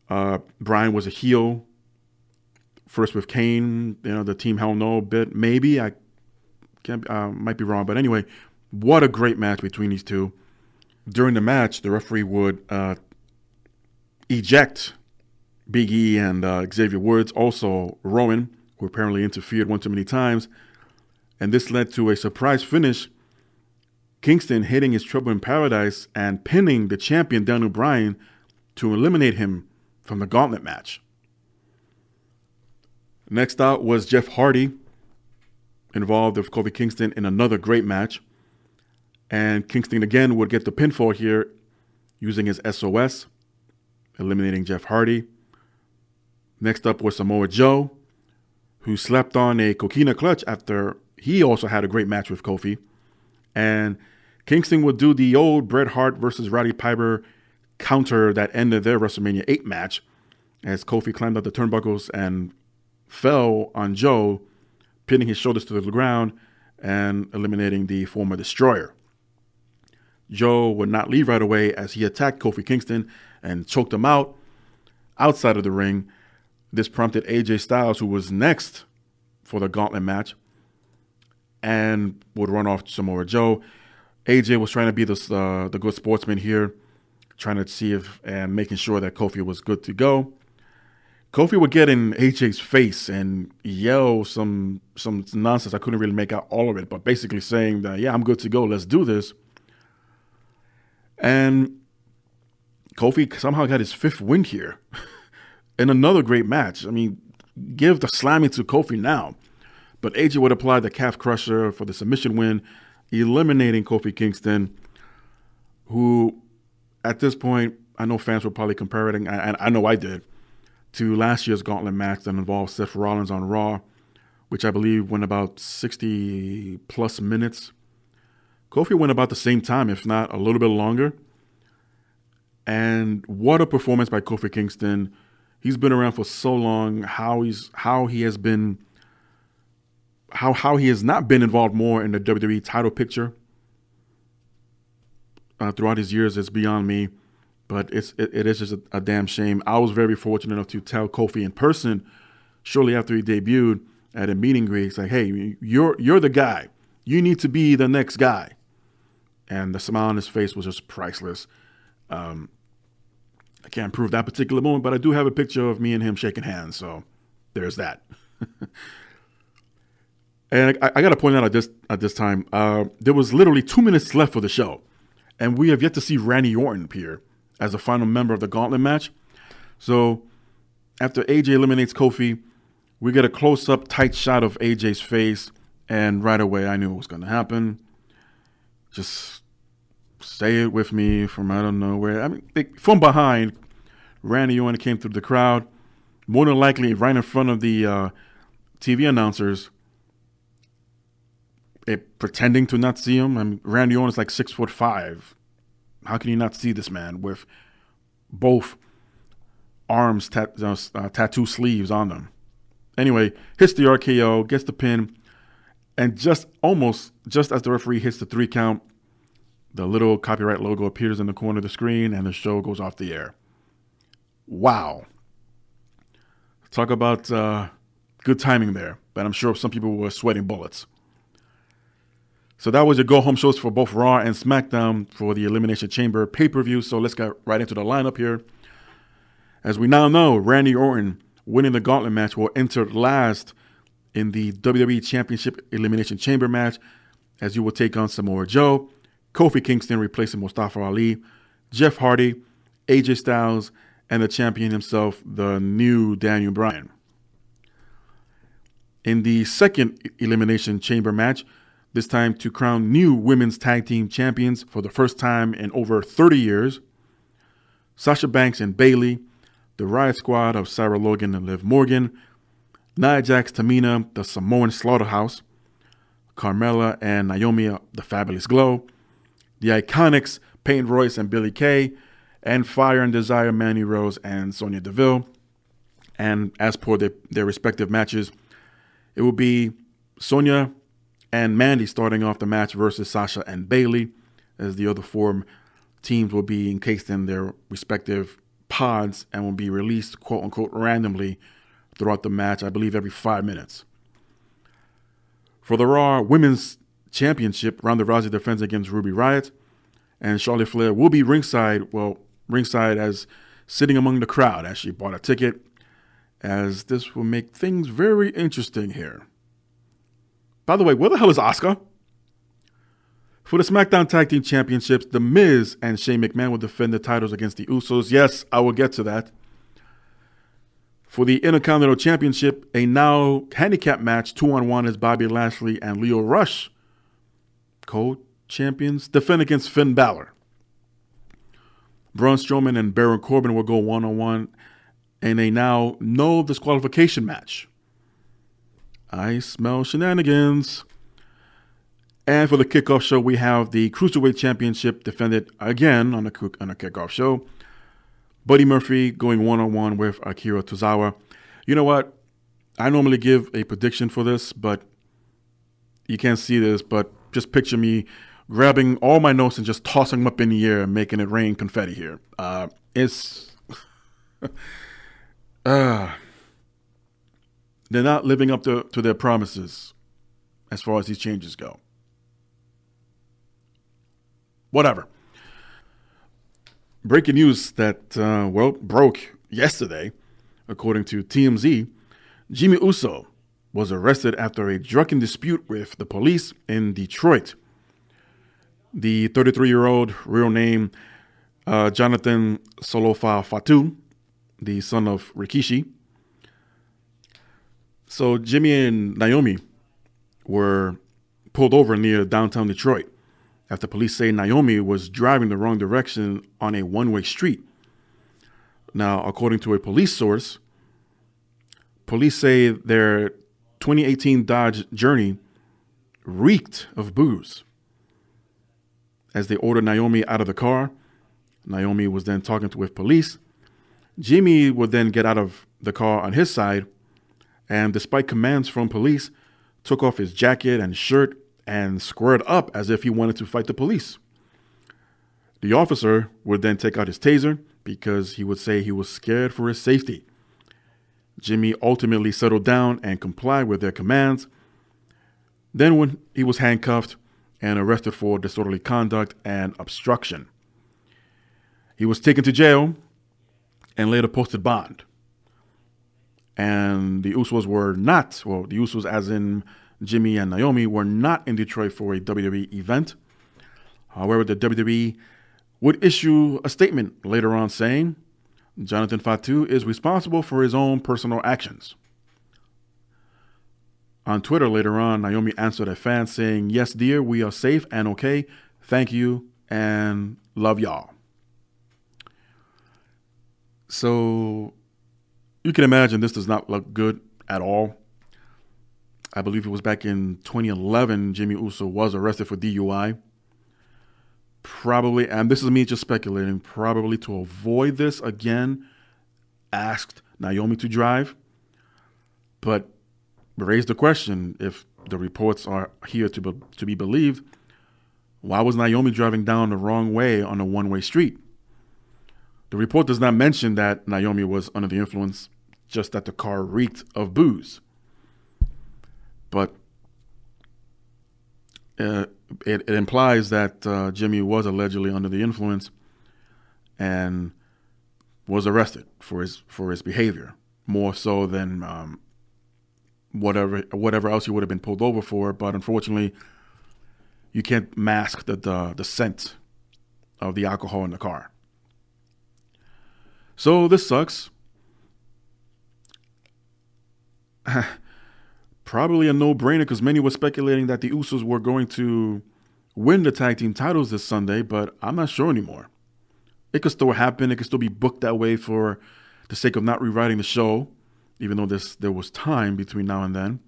Bryan was a heel, first with Kane, the Team Hell No bit. Maybe I might be wrong, but anyway, what a great match between these two. During the match, the referee would eject Big E and Xavier Woods, also Rowan, who apparently interfered one too many times. And this led to a surprise finish, Kingston hitting his Trouble in Paradise and pinning the champion Daniel Bryan to eliminate him from the gauntlet match. Next out was Jeff Hardy, involved with Kofi Kingston in another great match. And Kingston again would get the pinfall here using his SOS, eliminating Jeff Hardy. Next up was Samoa Joe, who slapped on a coquina clutch after he also had a great match with Kofi. And Kingston would do the old Bret Hart versus Roddy Piper counter that ended their WrestleMania 8 match, as Kofi climbed up the turnbuckles and fell on Joe, pinning his shoulders to the ground and eliminating the former Destroyer. Joe would not leave right away as he attacked Kofi Kingston and choked him out outside of the ring. This prompted AJ Styles, who was next for the gauntlet match, and would run off Samoa Joe. AJ was trying to be the good sportsman here, trying to see if and making sure that Kofi was good to go. Kofi would get in AJ's face and yell some nonsense. I couldn't really make out all of it, but basically saying that, yeah, I'm good to go. Let's do this. And Kofi somehow got his 5th win here in another great match. I mean, give the slamming to Kofi now. But AJ would apply the calf crusher for the submission win, eliminating Kofi Kingston, who at this point, I know fans were probably comparing, and I know I did, to last year's gauntlet match that involved Seth Rollins on Raw, which I believe went about 60 plus minutes. Kofi went about the same time, if not a little bit longer. And what a performance by Kofi Kingston. He's been around for so long. How he has not been involved more in the WWE title picture throughout his years is beyond me. But it is just a damn shame. I was very fortunate enough to tell Kofi in person shortly after he debuted at a meet and greet. It's like, hey, you're the guy. You need to be the next guy. And the smile on his face was just priceless. I can't prove that particular moment, but I do have a picture of me and him shaking hands. So there's that. And I got to point out at this time, there was literally 2 minutes left for the show. And we have yet to see Randy Orton appear as the final member of the gauntlet match. So after AJ eliminates Kofi, we get a close-up tight shot of AJ's face. And right away, I knew what was going to happen. Just say it with me from I don't know where. I mean, from behind, Randy Orton came through the crowd, more than likely right in front of the TV announcers, pretending to not see him. I mean, Randy Orton is like 6'5". How can you not see this man with both arms tattoo sleeves on them? Anyway, hits the RKO, gets the pin, and just as the referee hits the 3 count, the little copyright logo appears in the corner of the screen and the show goes off the air. Wow. Talk about good timing there, but I'm sure some people were sweating bullets. So that was your go-home shows for both Raw and SmackDown for the Elimination Chamber pay-per-view. So let's get right into the lineup here. As we now know, Randy Orton, winning the gauntlet match, will enter last in the WWE Championship Elimination Chamber match, as you will take on Samoa Joe, Kofi Kingston replacing Mustafa Ali, Jeff Hardy, AJ Styles, and the champion himself, the new Daniel Bryan. In the second Elimination Chamber match, this time to crown new women's tag team champions for the first time in over 30 years, Sasha Banks and Bayley, the Riot Squad of Sarah Logan and Liv Morgan, Nia Jax, Tamina, the Samoan Slaughterhouse, Carmella and Naomi, the Fabulous Glow, the Iconics, Peyton Royce and Billie Kay, and Fire and Desire, Mandy Rose and Sonya Deville. And as per their respective matches, it will be Sonya and Mandy starting off the match versus Sasha and Bayley, as the other 4 teams will be encased in their respective pods and will be released, quote unquote, randomly throughout the match, I believe every 5 minutes. For the Raw Women's Championship, Ronda Rousey defends against Ruby Riott, and Charlotte Flair will be ringside as sitting among the crowd as she bought a ticket, as this will make things very interesting here. By the way, where the hell is Asuka? For the SmackDown Tag Team Championships, The Miz and Shane McMahon will defend the titles against the Usos. Yes, I will get to that. For the Intercontinental Championship, a now handicap match 2-on-1 is Bobby Lashley and Lio Rush, co-champions, defend against Finn Balor. Braun Strowman and Baron Corbin will go 1-on-1 in a now no disqualification match. I smell shenanigans. And for the kickoff show, we have the Cruiserweight Championship defended again on a kickoff show. Buddy Murphy going 1-on-1 with Akira Tozawa. You know what? I normally give a prediction for this, but you can't see this, but just picture me grabbing all my notes and just tossing them up in the air and making it rain confetti here. They're not living up to their promises as far as these changes go. Whatever. Breaking news that, broke yesterday, according to TMZ. Jimmy Uso was arrested after a drunken dispute with the police in Detroit. The 33-year-old, real name Jonathan Solofa Fatu, the son of Rikishi. So Jimmy and Naomi were pulled over near downtown Detroit after police say Naomi was driving the wrong direction on a one-way street. Now, according to a police source, police say their 2018 Dodge Journey reeked of booze. As they ordered Naomi out of the car, Naomi was then talking with police. Jimmy would then get out of the car on his side, and despite commands from police, took off his jacket and shirt and squared up as if he wanted to fight the police. The officer would then take out his taser because he would say he was scared for his safety. Jimmy ultimately settled down and complied with their commands. Then when he was handcuffed and arrested for disorderly conduct and obstruction, he was taken to jail and later posted bond. And the Usos were not, the Usos as in Jimmy and Naomi, were not in Detroit for a WWE event. However, the WWE would issue a statement later on saying Jonathan Fatu is responsible for his own personal actions. On Twitter later on, Naomi answered a fan saying, "Yes, dear, we are safe and okay. Thank you and love y'all." So you can imagine this does not look good at all. I believe it was back in 2011, Jimmy Uso was arrested for DUI. Probably, and this is me just speculating, probably to avoid this again, asked Naomi to drive. But raised the question, if the reports are here to be believed, why was Naomi driving down the wrong way on a one-way street? The report does not mention that Naomi was under the influence, just that the car reeked of booze. But it implies that Jimmy was allegedly under the influence and was arrested for his behavior, more so than whatever else he would have been pulled over for. But unfortunately, you can't mask the scent of the alcohol in the car. So this sucks. Probably a no-brainer because many were speculating that the Usos were going to win the tag team titles this Sunday, but I'm not sure anymore. It could still happen. It could still be booked that way for the sake of not rewriting the show, even though there was time between now and then.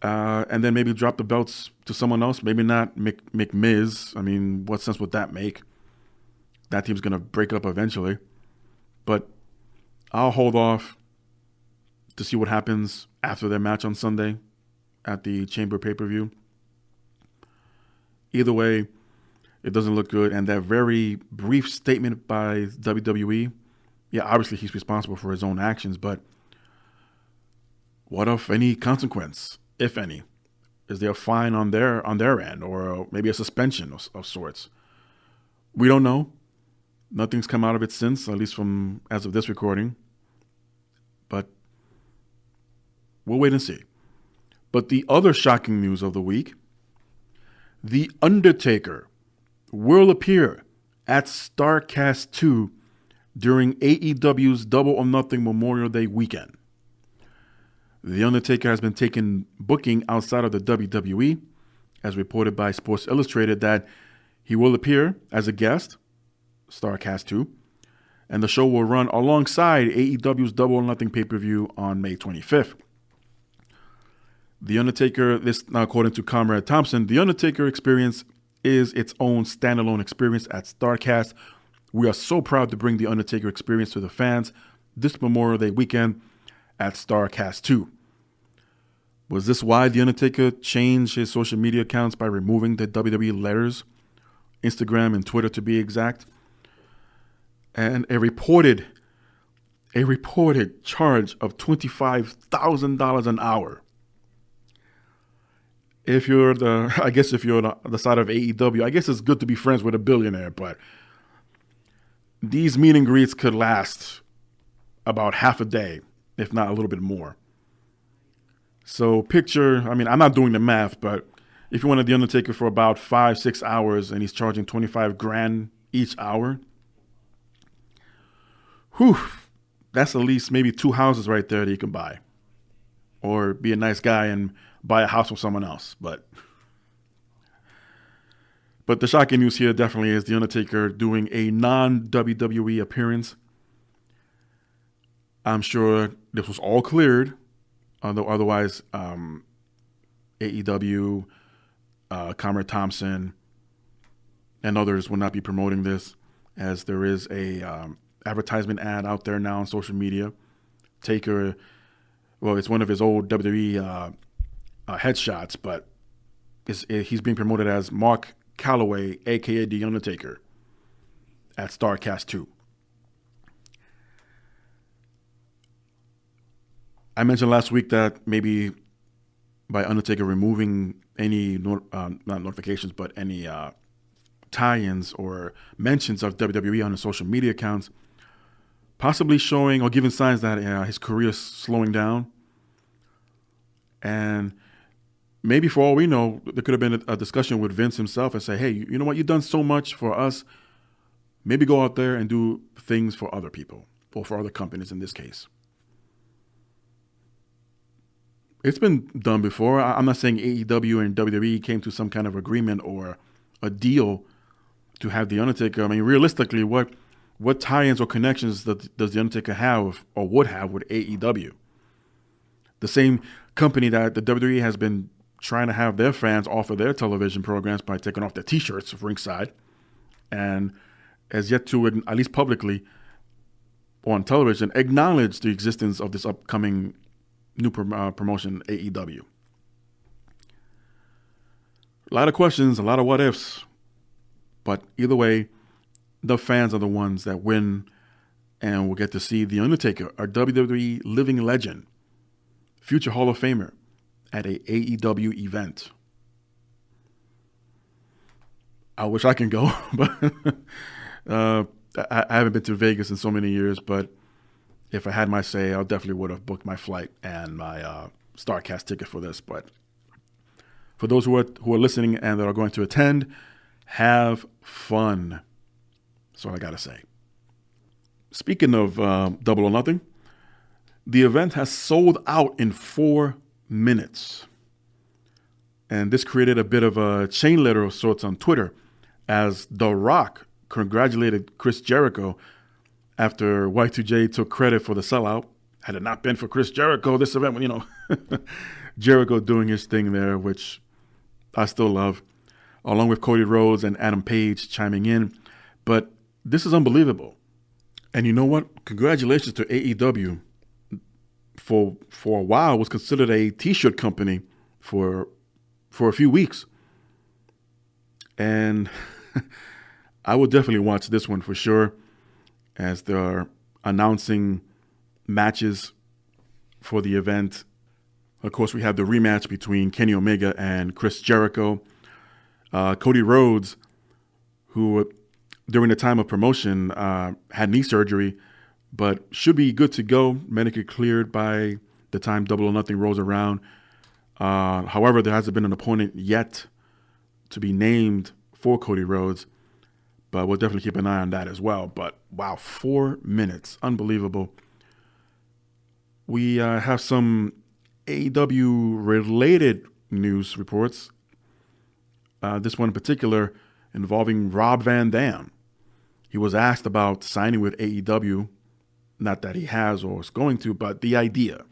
And then maybe drop the belts to someone else. Maybe not McMiz. I mean, what sense would that make? That team's going to break up eventually. But I'll hold off to see what happens after their match on Sunday at the Chamber pay-per-view. Either way, it doesn't look good. And that very brief statement by WWE, yeah, obviously he's responsible for his own actions, but what of any consequence, if any? Is there a fine on their end, or maybe a suspension of sorts? We don't know. Nothing's come out of it since, at least from as of this recording. But we'll wait and see. But the other shocking news of the week, The Undertaker will appear at Starrcast 2 during AEW's Double or Nothing Memorial Day weekend. The Undertaker has been taking booking outside of the WWE, as reported by Sports Illustrated, that he will appear as a guest, Starrcast 2, and the show will run alongside AEW's Double or Nothing pay-per-view on May 25th. The Undertaker, this now according to Comrade Thompson, the Undertaker experience is its own standalone experience at Starrcast. We are so proud to bring the Undertaker experience to the fans this Memorial Day weekend at Starrcast 2. Was this why the Undertaker changed his social media accounts by removing the WWE letters, Instagram and Twitter to be exact? And a reported charge of $25,000 an hour. If you're the side of AEW, I guess it's good to be friends with a billionaire, but these meet and greets could last about half a day, if not a little bit more. So I'm not doing the math, but if you wanted the Undertaker for about 5-6 hours and he's charging $25,000 each hour, that's at least maybe 2 houses right there that you can buy. Or be a nice guy and buy a house from someone else. But the shocking news here definitely is The Undertaker doing a non-WWE appearance. I'm sure this was all cleared. Otherwise, AEW, Comrade Thompson, and others will not be promoting this, as there is a advertisement ad out there now on social media. Taker, well, it's one of his old WWE headshots, but he's being promoted as Mark Calloway, a.k.a. The Undertaker, at Starrcast 2. I mentioned last week that maybe by Undertaker removing any, not notifications, but any tie-ins or mentions of WWE on his social media accounts, possibly showing or giving signs that his career is slowing down. And maybe for all we know, there could have been a discussion with Vince himself and say, hey, you know what? You've done so much for us. Maybe go out there and do things for other people, or for other companies in this case. It's been done before. I'm not saying AEW and WWE came to some kind of agreement or a deal to have The Undertaker. I mean, realistically, what tie-ins or connections does The Undertaker have or would have with AEW? The same company that the WWE has been trying to have their fans offer their television programs by taking off their T-shirts ringside, and has yet to, at least publicly on television, acknowledge the existence of this upcoming new promotion, AEW. A lot of questions, a lot of what ifs, but either way, the fans are the ones that win, and we'll get to see The Undertaker, a WWE living legend, future Hall of Famer, at a AEW event. I wish I can go, but I haven't been to Vegas in so many years, but if I had my say, I definitely would have booked my flight and my Starrcast ticket for this. But for those who are listening and that are going to attend, have fun. That's all I got to say. Speaking of Double or Nothing, the event has sold out in 4 minutes. And this created a bit of a chain letter of sorts on Twitter as The Rock congratulated Chris Jericho after Y2J took credit for the sellout. Had it not been for Chris Jericho, this event, Jericho doing his thing there, which I still love, along with Cody Rhodes and Adam Page chiming in. But this is unbelievable. And you know what? Congratulations to AEW. For a while was considered a T-shirt company for a few weeks. And I will definitely watch this one for sure, as they're announcing matches for the event. Of course, we have the rematch between Kenny Omega and Chris Jericho. Cody Rhodes, who during the time of promotion had knee surgery, but should be good to go, medically cleared by the time Double or Nothing rolls around. However, there hasn't been an opponent yet to be named for Cody Rhodes, but we'll definitely keep an eye on that as well. But wow, 4 minutes, unbelievable. We have some AEW-related news reports. This one in particular involving Rob Van Dam. He was asked about signing with AEW. Not that he has or is going to, but the idea,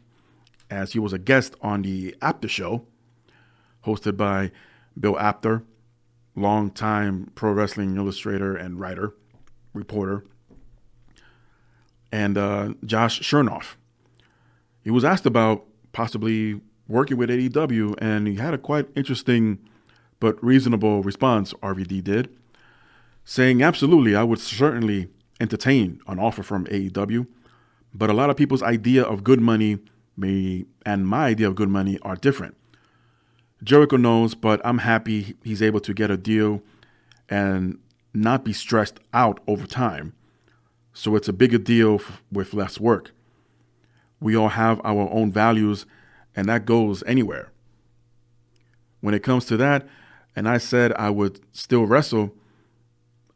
as he was a guest on the Apter Show, hosted by Bill Apter, longtime Pro Wrestling illustrator and writer, reporter, and Josh Chernoff. He was asked about possibly working with AEW, and he had a quite interesting but reasonable response, RVD did, saying, absolutely, I would certainly entertain an offer from AEW, but a lot of people's idea of good money and my idea of good money are different. Jericho knows, but I'm happy he's able to get a deal and not be stressed out over time. So it's a bigger deal with less work. We all have our own values, and that goes anywhere. When it comes to that, and I said I would still wrestle,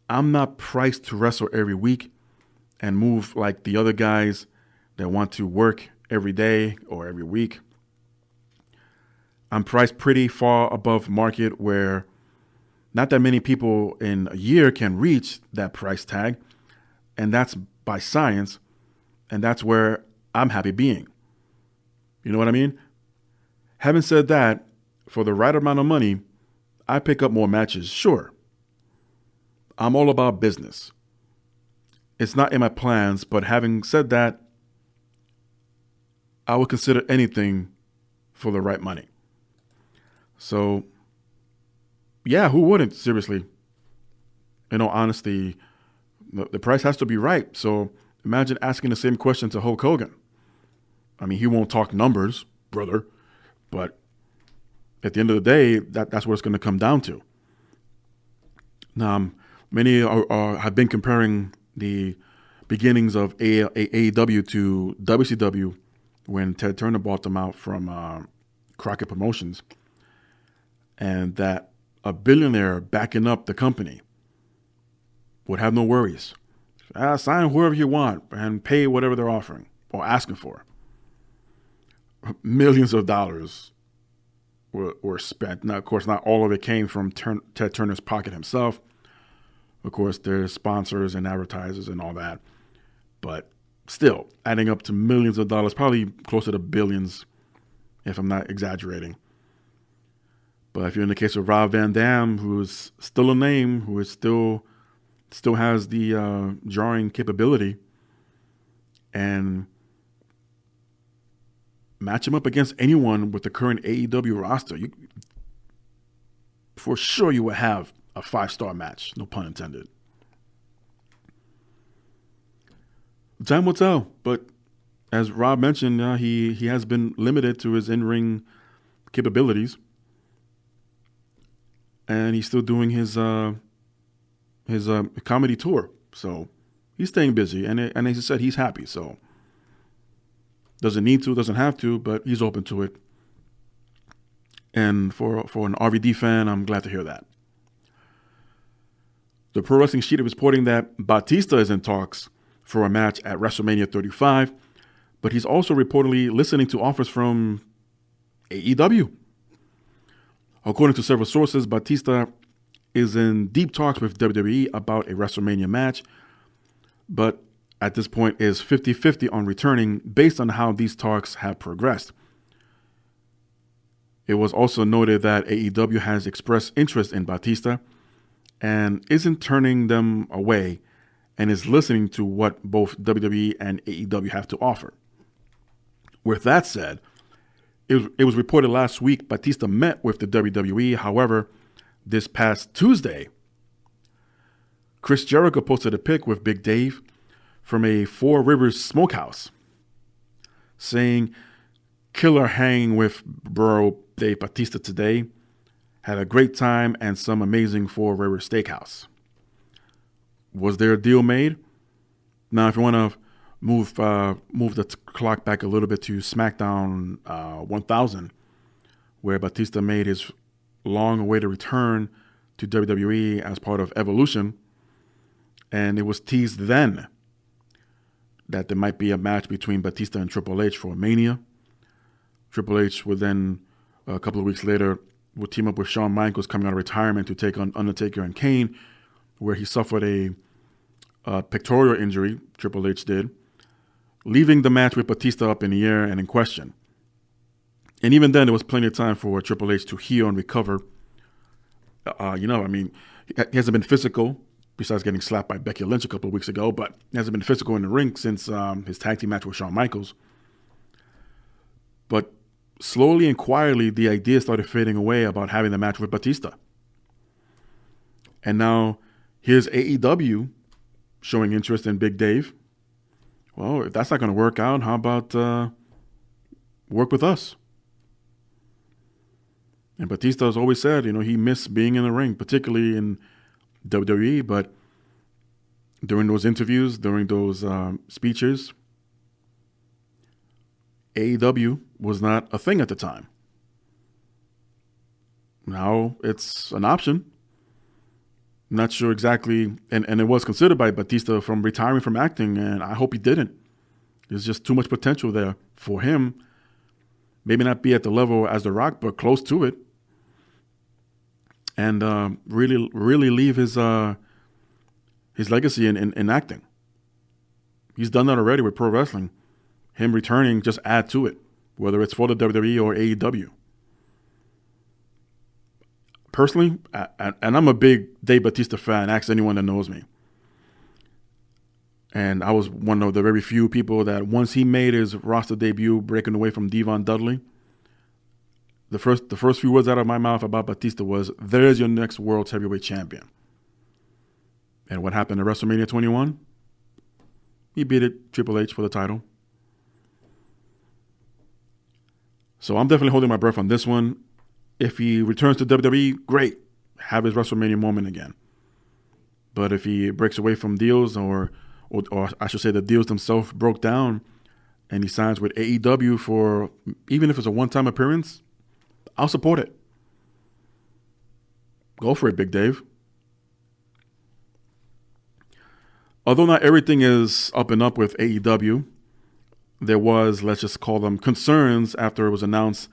I'm not priced to wrestle every week and move like the other guys that want to work every day or every week. I'm priced pretty far above market, where not that many people in a year can reach that price tag, and that's by science, and that's where I'm happy being. You know what I mean? Having said that, for the right amount of money, I pick up more matches, sure. I'm all about business. It's not in my plans, but having said that, I would consider anything for the right money. So, yeah, who wouldn't? Seriously. In all honesty, the price has to be right. So imagine asking the same question to Hulk Hogan. I mean, he won't talk numbers, brother, but at the end of the day, that's what it's going to come down to. Now, many have been comparing the beginnings of AEW to WCW when Ted Turner bought them out from Crockett Promotions, and that a billionaire backing up the company would have no worries. Sign whoever you want and pay whatever they're offering or asking for. Millions of dollars were spent. Now, of course, not all of it came from Ted Turner's pocket himself. Of course, there's sponsors and advertisers and all that. But still, adding up to millions of dollars, probably closer to billions, if I'm not exaggerating. But if you're in the case of Rob Van Dam, who is still a name, who is still has the drawing capability, and match him up against anyone with the current AEW roster, for sure you will have a 5-star match, no pun intended. Time will tell, but as Rob mentioned, he has been limited to his in-ring capabilities, and he's still doing his comedy tour. So he's staying busy, and as I said, he's happy. So doesn't need to, doesn't have to, but he's open to it. And for an RVD fan, I'm glad to hear that. The Pro Wrestling Sheet is reporting that Batista is in talks for a match at WrestleMania 35, but he's also reportedly listening to offers from AEW. According to several sources, Batista is in deep talks with WWE about a WrestleMania match, but at this point is 50-50 on returning based on how these talks have progressed. It was also noted that AEW has expressed interest in Batista and isn't turning them away and is listening to what both WWE and AEW have to offer. With that said, it was reported last week Batista met with the WWE. However, this past Tuesday, Chris Jericho posted a pic with Big Dave from a Four Rivers smokehouse saying, "Killer hanging with bro Dave Batista today. Had a great time and some amazing Four Rivers steakhouse." Was there a deal made? Now, if you want to move the clock back a little bit to SmackDown 1000, where Batista made his long-awaited return to WWE as part of Evolution, and it was teased then that there might be a match between Batista and Triple H for Mania. Triple H would then, a couple of weeks later, would team up with Shawn Michaels coming out of retirement to take on Undertaker and Kane, where he suffered a pectoral injury, Triple H did, leaving the match with Batista up in the air and in question. And even then, there was plenty of time for Triple H to heal and recover. He hasn't been physical, besides getting slapped by Becky Lynch a couple of weeks ago, but he hasn't been physical in the ring since his tag team match with Shawn Michaels. But slowly and quietly, the idea started fading away about having the match with Batista. And now, here's AEW showing interest in Big Dave. Well, if that's not going to work out, how about work with us? And Batista has always said, he missed being in the ring, particularly in WWE, but during those interviews, during those speeches, AEW was not a thing at the time. Now it's an option. I'm not sure exactly, and it was considered by Batista from retiring from acting, and I hope he didn't. There's just too much potential there for him. Maybe not be at the level as The Rock, but close to it. And really leave his legacy in acting. He's done that already with pro wrestling. Him returning, just add to it, whether it's for the WWE or AEW. Personally, and I'm a big Dave Batista fan, ask anyone that knows me. And I was one of the very few people that once he made his roster debut, breaking away from Devon Dudley, the first few words out of my mouth about Batista was, "There's your next World Heavyweight Champion." And what happened at WrestleMania 21? He beat Triple H for the title. So I'm definitely holding my breath on this one. If he returns to WWE, great. Have his WrestleMania moment again. But if he breaks away from deals, or I should say the deals themselves broke down, and he signs with AEW for, even if it's a one-time appearance, I'll support it. Go for it, Big Dave. Although not everything is up and up with AEW, there was, let's just call them, concerns after it was announced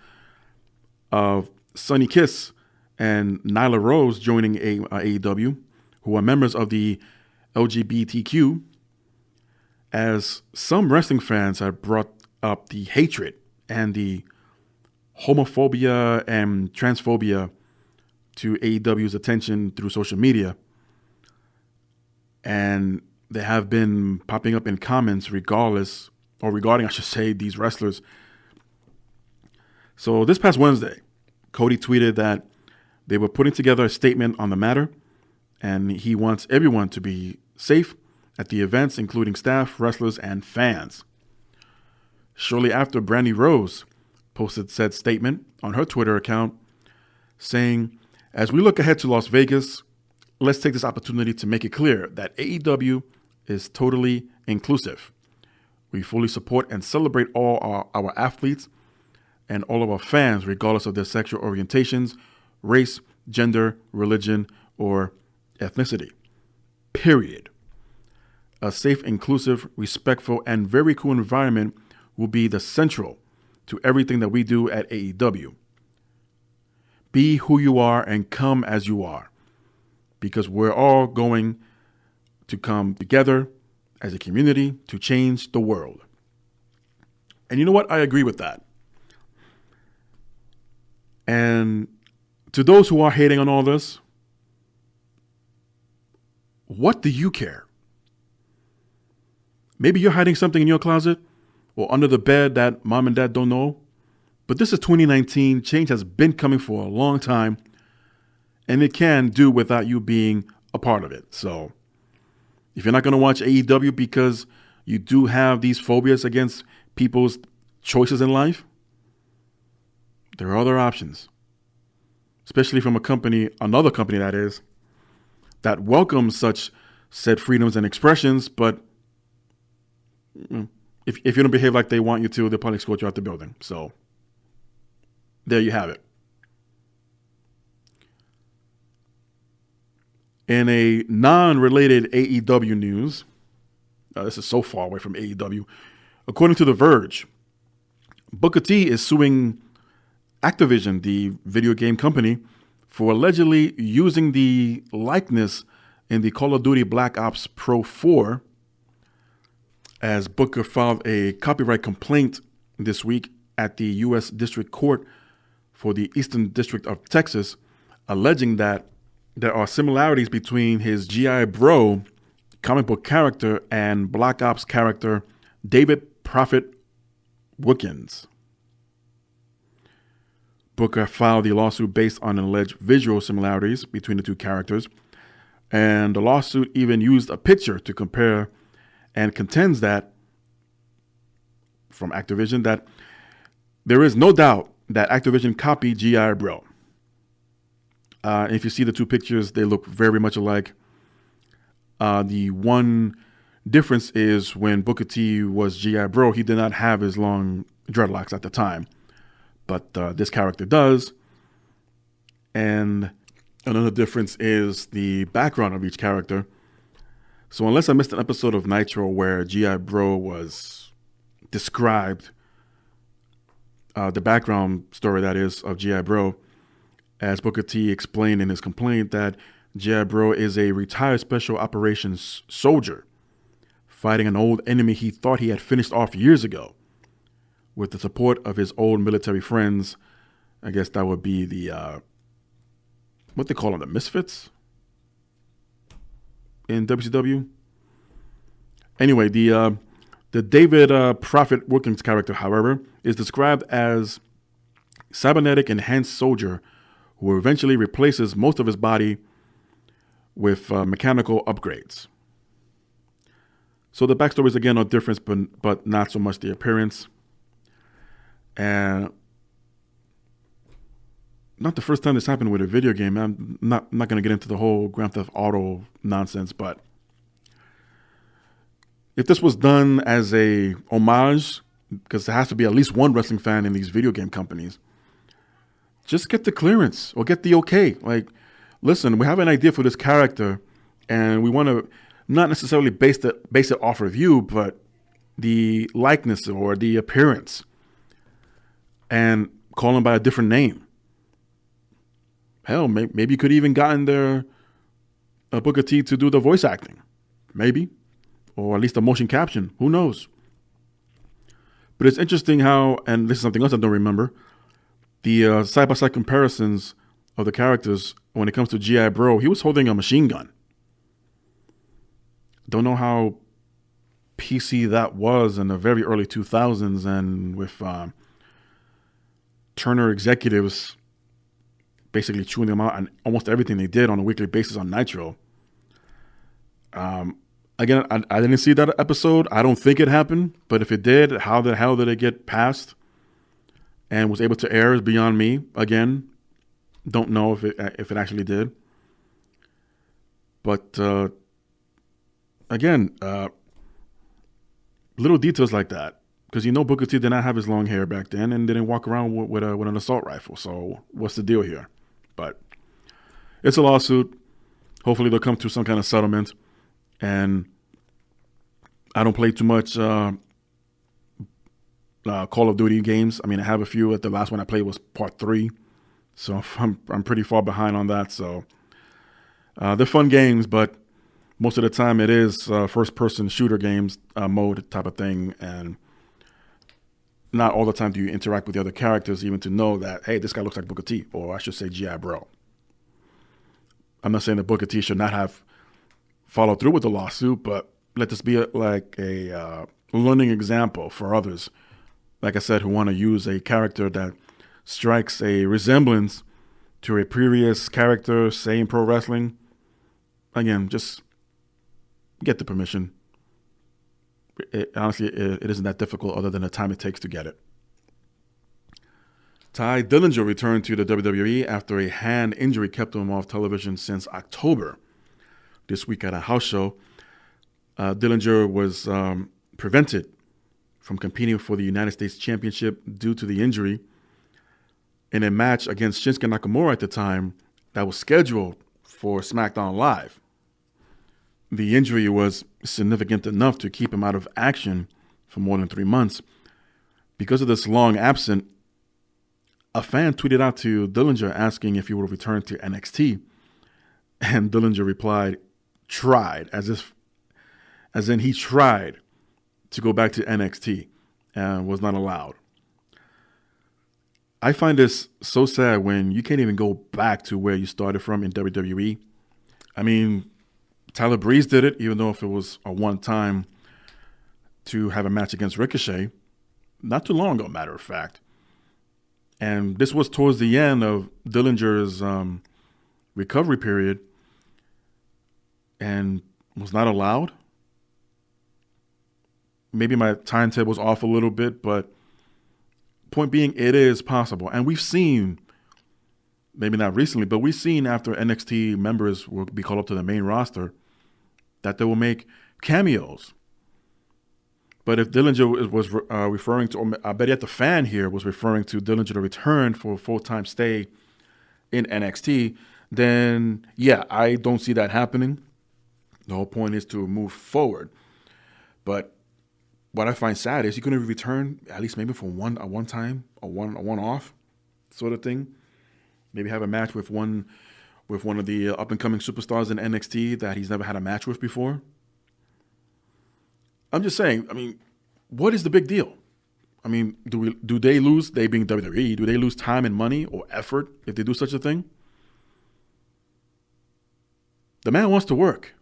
of Sonny Kiss and Nyla Rose joining AEW, who are members of the LGBTQ, as some wrestling fans have brought up the hatred and the homophobia and transphobia to AEW's attention through social media. And they have been popping up in comments regarding, I should say, these wrestlers. So this past Wednesday, Cody tweeted that they were putting together a statement on the matter, and he wants everyone to be safe at the events, including staff, wrestlers, and fans. Shortly after, Brandy Rose posted said statement on her Twitter account saying, "As we look ahead to Las Vegas, let's take this opportunity to make it clear that AEW is totally inclusive. We fully support and celebrate all our athletes and all of our fans, regardless of their sexual orientations, race, gender, religion, or ethnicity. Period. A safe, inclusive, respectful, and very cool environment will be the central to everything that we do at AEW. Be who you are and come as you are, because we're all going to come together as a community to change the world." And you know what? I agree with that. And to those who are hating on all this, what do you care? Maybe you're hiding something in your closet or under the bed that mom and dad don't know. But this is 2019. Change has been coming for a long time, and it can do without you being a part of it. So if you're not going to watch AEW because you do have these phobias against people's choices in life, there are other options, especially from another company that is, that welcomes such said freedoms and expressions. But if you don't behave like they want you to, they'll probably escort you out the building. So there you have it. In a non-related AEW news, this is so far away from AEW. According to The Verge, Booker T is suing Activision, the video game company, for allegedly using the likeness in the Call of Duty Black Ops Pro 4, as Booker filed a copyright complaint this week at the U.S. District Court for the Eastern District of Texas, alleging that there are similarities between his G.I. Bro comic book character and Black Ops character David Prophet Wookins. Booker filed the lawsuit based on alleged visual similarities between the two characters, and the lawsuit even used a picture to compare, and contends that, from Activision, that there is no doubt that Activision copied G.I. Bro. If you see the two pictures, they look very much alike. The one difference is when Booker T was G.I. Bro, he did not have his long dreadlocks at the time. But this character does. And another difference is the background of each character. So unless I missed an episode of Nitro where G.I. Bro was described, the background story, that is, of G.I. Bro, as Booker T explained in his complaint, that G.I. Bro is a retired special operations soldier fighting an old enemy he thought he had finished off years ago with the support of his old military friends. I guess that would be the, what they call them, the Misfits in WCW. Anyway, the David Prophet Wookins character, however, is described as cybernetic enhanced soldier who eventually replaces most of his body with mechanical upgrades. So the backstories again are different, but not so much the appearance. And not the first time this happened with a video game. I'm not going to get into the whole Grand Theft Auto nonsense, but if this was done as a homage, because there has to be at least one wrestling fan in these video game companies, just get the clearance or get the okay. Like, listen, we have an idea for this character, and we want to not necessarily base it off of you, but the likeness or the appearance, and call him by a different name. Hell, maybe you could even gotten their Booker T to do the voice acting, maybe, or at least a motion caption. Who knows? But it's interesting how, and this is something else I don't remember, the side-by-side comparisons of the characters when it comes to G.I. Bro, he was holding a machine gun. Don't know how PC that was in the very early 2000s, and with Turner executives basically chewing them out on almost everything they did on a weekly basis on Nitro. Again, I didn't see that episode. I don't think it happened, but if it did, how the hell did it get passed and was able to air is beyond me. Again, don't know if it actually did. But again, little details like that, because Booker T did not have his long hair back then and didn't walk around with an assault rifle. So what's the deal here? But it's a lawsuit. Hopefully they'll come to some kind of settlement. And I don't play too much Call of Duty games. I mean, I have a few. The last one I played was Part 3. So I'm pretty far behind on that. So they're fun games, but most of the time it is first-person shooter games mode type of thing. And not all the time do you interact with the other characters even to know that, hey, this guy looks like Booker T, or I should say G.I. Bro. I'm not saying that Booker T should not have followed through with the lawsuit, but let this be like a learning example for others, like I said, who want to use a character that strikes a resemblance to a previous character, say in pro wrestling. Again, just get the permission. Honestly, it isn't that difficult other than the time it takes to get it. Ty Dillinger returned to the WWE after a hand injury kept him off television since October. This week at a house show, Dillinger was prevented from competing for the United States Championship due to the injury in a match against Shinsuke Nakamura at the time that was scheduled for SmackDown Live. The injury was significant enough to keep him out of action for more than 3 months. Because of this long absence, a fan tweeted out to Dillinger asking if he would return to NXT, and Dillinger replied, tried, as in he tried to go back to NXT and was not allowed. I find this so sad when you can't even go back to where you started from in WWE. I mean, Tyler Breeze did it, even though if it was a one-time to have a match against Ricochet, not too long ago, matter of fact. And this was towards the end of Dillinger's recovery period and was not allowed. Maybe my timetable's off a little bit, but point being, it is possible. And we've seen, maybe not recently, but we've seen after NXT members will be called up to the main roster that they will make cameos. But if Dillinger was referring to, or I bet yet the fan here was referring to Dillinger to return for a full-time stay in NXT, then yeah, I don't see that happening. The whole point is to move forward. But what I find sad is you couldn't return at least maybe for a one-off sort of thing. Maybe have a match with one of the up-and-coming superstars in NXT that he's never had a match with before. I'm just saying, I mean, what is the big deal? I mean, do they lose, they being WWE, do they lose time and money or effort if they do such a thing? The man wants to work.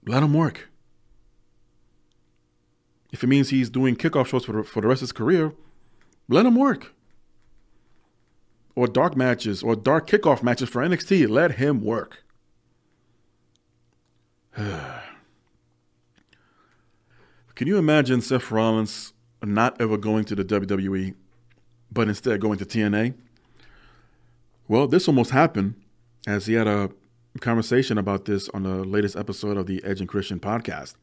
Let him work. If it means he's doing kickoff shows for the rest of his career, let him work. Or dark matches or dark kickoff matches for NXT, let him work. Can you imagine Seth Rollins not ever going to the WWE, but instead going to TNA? Well, this almost happened, as he had a conversation about this on the latest episode of the Edge and Christian podcast.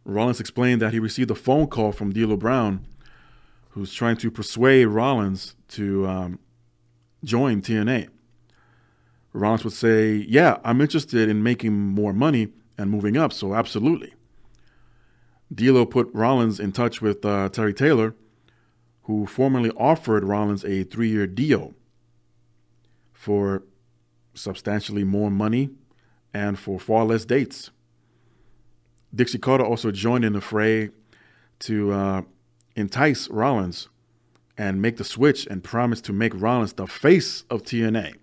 Rollins explained that he received a phone call from D'Lo Brown, who's trying to persuade Rollins to join TNA. Rollins would say, yeah, I'm interested in making more money and moving up, so absolutely. D'Lo put Rollins in touch with Terry Taylor, who formerly offered Rollins a 3-year deal for substantially more money and for far less dates. Dixie Carter also joined in the fray to entice Rollins and make the switch and promise to make Rollins the face of TNA.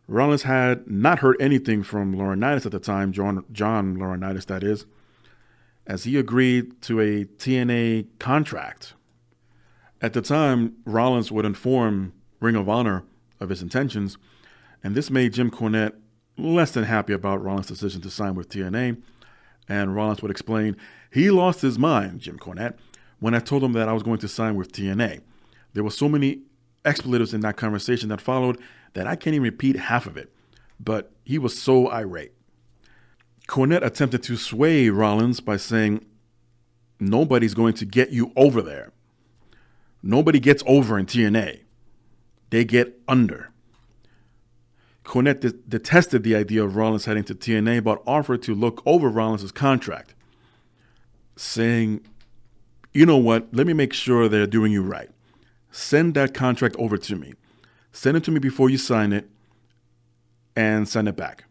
Rollins had not heard anything from Laurinaitis at the time, John Laurinaitis that is, as he agreed to a TNA contract. At the time, Rollins would inform Ring of Honor of his intentions, and this made Jim Cornette less than happy about Rollins' decision to sign with TNA, and Rollins would explain, "He lost his mind, Jim Cornette, when I told him that I was going to sign with TNA. There were so many expletives in that conversation that followed that I can't even repeat half of it, but he was so irate." Cornette attempted to sway Rollins by saying, "Nobody's going to get you over there. Nobody gets over in TNA. They get under." Cornette detested the idea of Rollins heading to TNA, but offered to look over Rollins' contract, saying, "You know what? Let me make sure they're doing you right. Send that contract over to me. Send it to me before you sign it, and send it back."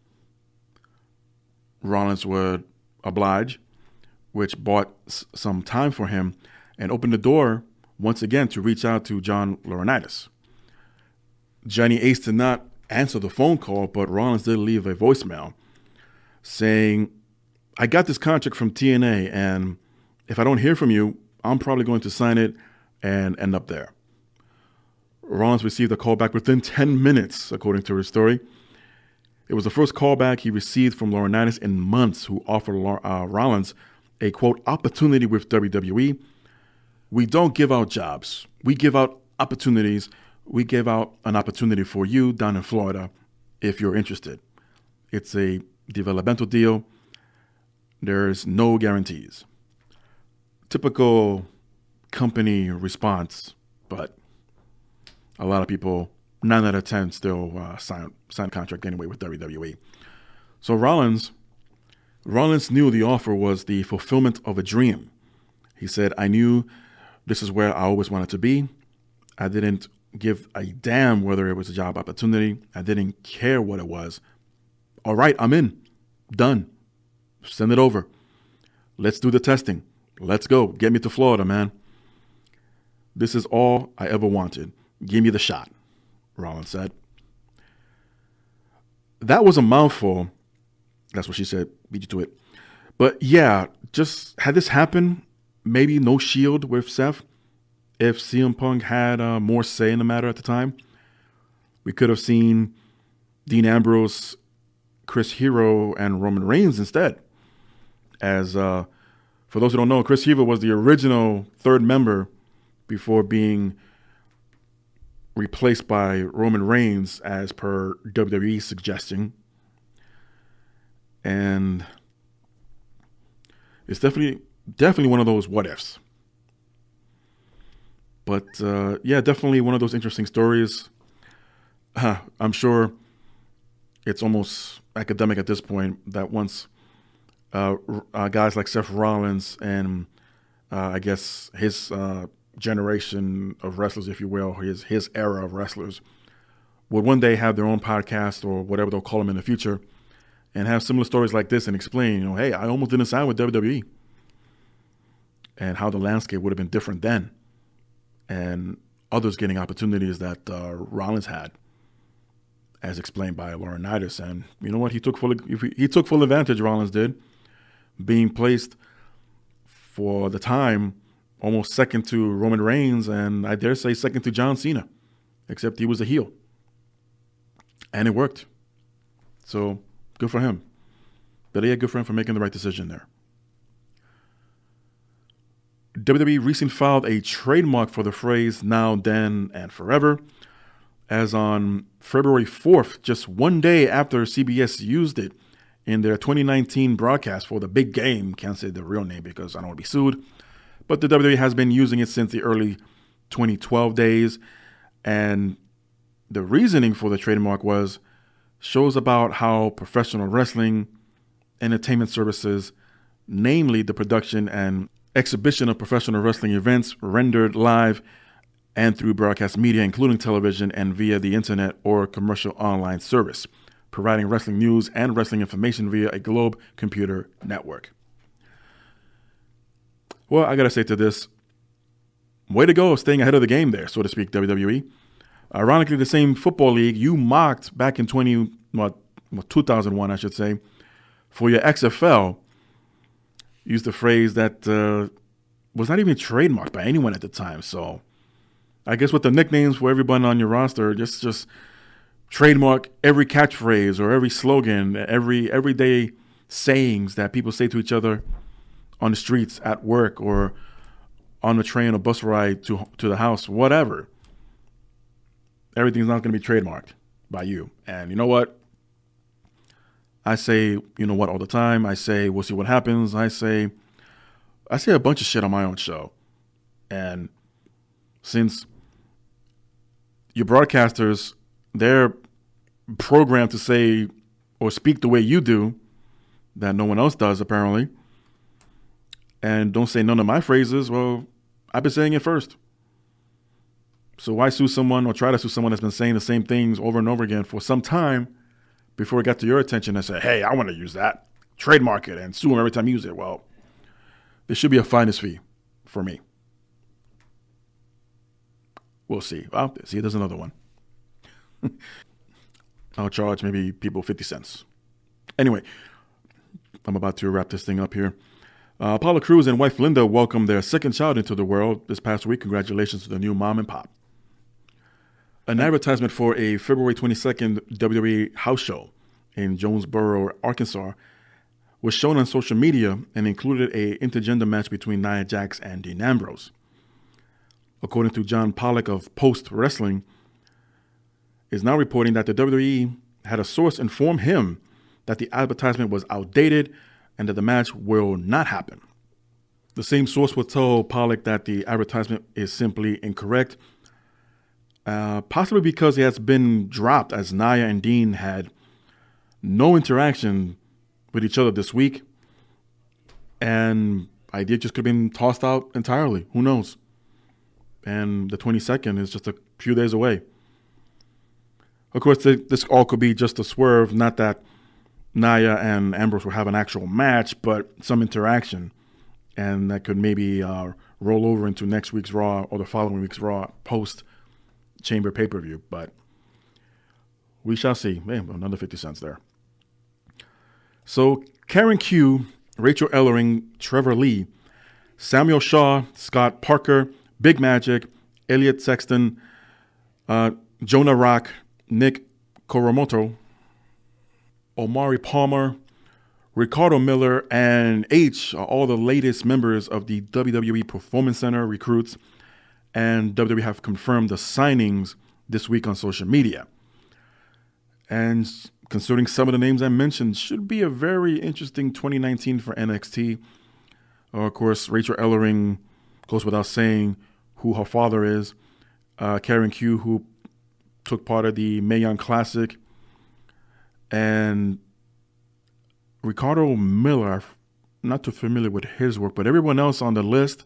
Rollins would oblige, which bought some time for him and opened the door once again to reach out to John Laurinaitis. Johnny Ace did not answer the phone call, but Rollins did leave a voicemail saying, "I got this contract from TNA, and if I don't hear from you, I'm probably going to sign it and end up there." Rollins received a call back within 10 minutes, according to his story. It was the first callback he received from Laurinaitis in months, who offered Rollins a, quote, opportunity with WWE. "We don't give out jobs. We give out opportunities. We give out an opportunity for you down in Florida if you're interested. It's a developmental deal. There's no guarantees." Typical company response, but a lot of people, 9 out of 10, still sign a contract anyway with WWE. So Rollins knew the offer was the fulfillment of a dream. He said, "I knew this is where I always wanted to be. I didn't give a damn whether it was a job opportunity. I didn't care what it was. All right, I'm in. Done. Send it over. Let's do the testing. Let's go. Get me to Florida, man. This is all I ever wanted. Give me the shot," Rollins said. That was a mouthful. That's what she said. Beat you to it. But yeah, just had this happen, maybe no Shield with Seth, if CM Punk had more say in the matter at the time, we could have seen Dean Ambrose, Chris Hero, and Roman Reigns instead. As for those who don't know, Chris Hero was the original third member before being replaced by Roman Reigns as per WWE's suggestion. And it's definitely one of those what ifs. But yeah, definitely one of those interesting stories. I'm sure it's almost academic at this point that once guys like Seth Rollins and I guess his generation of wrestlers, if you will, his era of wrestlers, would one day have their own podcast or whatever they'll call them in the future and have similar stories like this and explain, hey, I almost didn't sign with WWE, and how the landscape would have been different then, and others getting opportunities that Rollins had, as explained by Laurinaitis. And you know what? He took full advantage, Rollins did, being placed for the time almost second to Roman Reigns, and I dare say second to John Cena, except he was a heel. And it worked. So good for him. But yeah, good for him for making the right decision there. WWE recently filed a trademark for the phrase now, then, and forever, as on February 4th, just one day after CBS used it in their 2019 broadcast for the big game. Can't say the real name because I don't want to be sued. But the WWE has been using it since the early 2012 days. And the reasoning for the trademark was shows about how professional wrestling, entertainment services, namely the production and exhibition of professional wrestling events rendered live and through broadcast media, including television and via the internet or commercial online service, providing wrestling news and wrestling information via a globe computer network. Well, I got to say to this, way to go, staying ahead of the game there, so to speak, WWE. Ironically, the same football league you mocked back in 2001, I should say, for your XFL, used a phrase that was not even trademarked by anyone at the time. So I guess with the nicknames for everyone on your roster, just trademark every catchphrase or every slogan, every everyday sayings that people say to each other on the streets, at work, or on the train or bus ride to the house, whatever. Everything's not going to be trademarked by you. And you know what? I say, you know what, all the time. I say, we'll see what happens. I say a bunch of shit on my own show. And since your broadcasters, they're programmed to say or speak the way you do, that no one else does apparently, and don't say none of my phrases, well, I've been saying it first. So why sue someone or try to sue someone that's been saying the same things over and over again for some time before it got to your attention and say, hey, I want to use that, trademark it, and sue them every time you use it? Well, there should be a finder's fee for me. We'll see. Well, see, there's another one. I'll charge maybe people 50 cents. Anyway, I'm about to wrap this thing up here. Apollo Crews and wife Linda welcomed their second child into the world this past week. Congratulations to the new mom and pop. An advertisement for a February 22nd WWE house show in Jonesboro, Arkansas, was shown on social media and included a intergender match between Nia Jax and Dean Ambrose. According to John Pollock of Post Wrestling, is now reporting that the WWE had a source inform him that the advertisement was outdated and that the match will not happen. The same source will tell Pollock that the advertisement is simply incorrect, possibly because it has been dropped, as Nia and Dean had no interaction with each other this week, and idea just could have been tossed out entirely. Who knows? And the 22nd is just a few days away. Of course, this all could be just a swerve, not that Nia and Ambrose will have an actual match, but some interaction, and that could maybe roll over into next week's Raw or the following week's Raw post-Chamber pay-per-view. But we shall see. Man, another 50 cents there. So Karen Q, Rachel Ellering, Trevor Lee, Samuel Shaw, Scott Parker, Big Magic, Elliot Sexton, Jonah Rock, Nick Koromoto, Omari Palmer, Ricardo Miller, and H are all the latest members of the WWE Performance Center recruits, and WWE have confirmed the signings this week on social media. And considering some of the names I mentioned, should be a very interesting 2019 for NXT. Of course, Rachel Ellering goes without saying who her father is. Karen Q, who took part of the Mae Young Classic. And Ricardo Miller, I'm not too familiar with his work, but everyone else on the list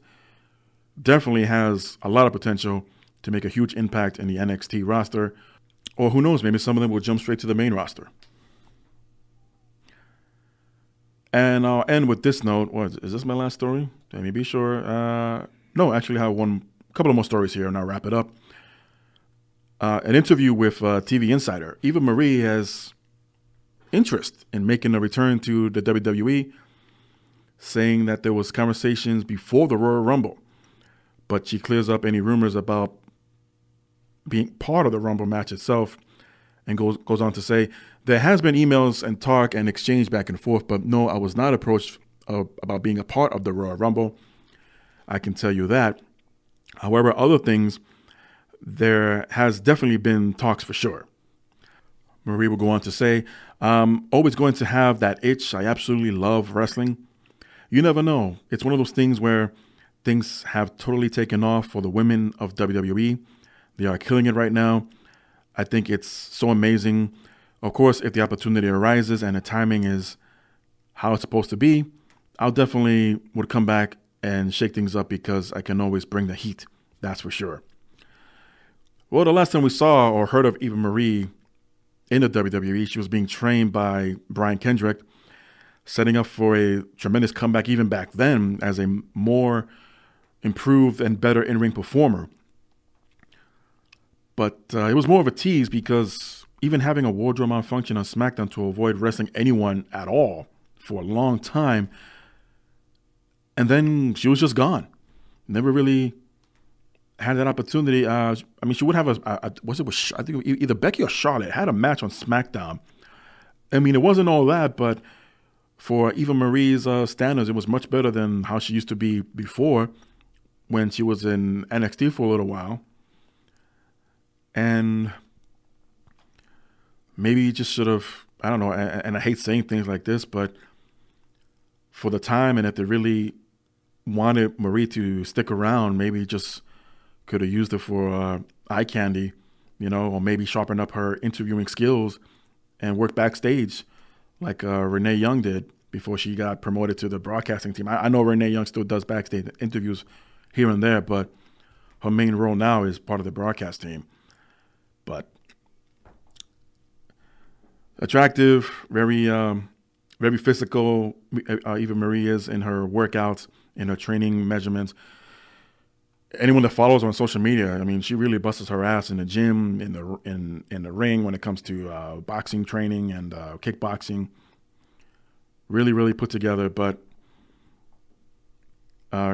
definitely has a lot of potential to make a huge impact in the NXT roster. Or who knows, maybe some of them will jump straight to the main roster. And I'll end with this note. Is this my last story? Let me be sure. No, actually I have a couple of more stories here, and I'll wrap it up. An interview with TV Insider. Eva Marie has interest in making a return to the WWE, saying that there was conversations before the Royal Rumble, but she clears up any rumors about being part of the Rumble match itself, and goes on to say, there has been emails and talk and exchange back and forth, but no, I was not approached about being a part of the Royal Rumble. I can tell you that. However, other things, there has definitely been talks for sure. Marie will go on to say, always going to have that itch. I absolutely love wrestling. You never know. It's one of those things where things have totally taken off for the women of WWE. They are killing it right now. I think it's so amazing. Of course, if the opportunity arises and the timing is how it's supposed to be, I'll definitely would come back and shake things up, because I can always bring the heat. That's for sure. Well, the last time we saw or heard of Eva Marie in the WWE, she was being trained by Brian Kendrick, setting up for a tremendous comeback even back then as a more improved and better in-ring performer. But it was more of a tease because even having a wardrobe malfunction on SmackDown to avoid wrestling anyone at all for a long time, and then she was just gone. Never really had that opportunity. I mean, she would have I think either Becky or Charlotte had a match on SmackDown. I mean, it wasn't all that, but for Eva Marie's standards, it was much better than how she used to be before when she was in NXT for a little while. And maybe you just should have, I don't know, and I hate saying things like this, but for the time, and if they really wanted Marie to stick around, maybe just could have used it for eye candy, or maybe sharpen up her interviewing skills and work backstage like Renee Young did before she got promoted to the broadcasting team. I know Renee Young still does backstage interviews here and there, but her main role now is part of the broadcast team. But attractive, very physical. Eva Marie is in her workouts, in her training measurements. Anyone that follows her on social media, I mean, she really busts her ass in the gym, in the ring when it comes to boxing training and kickboxing. Really, really put together. But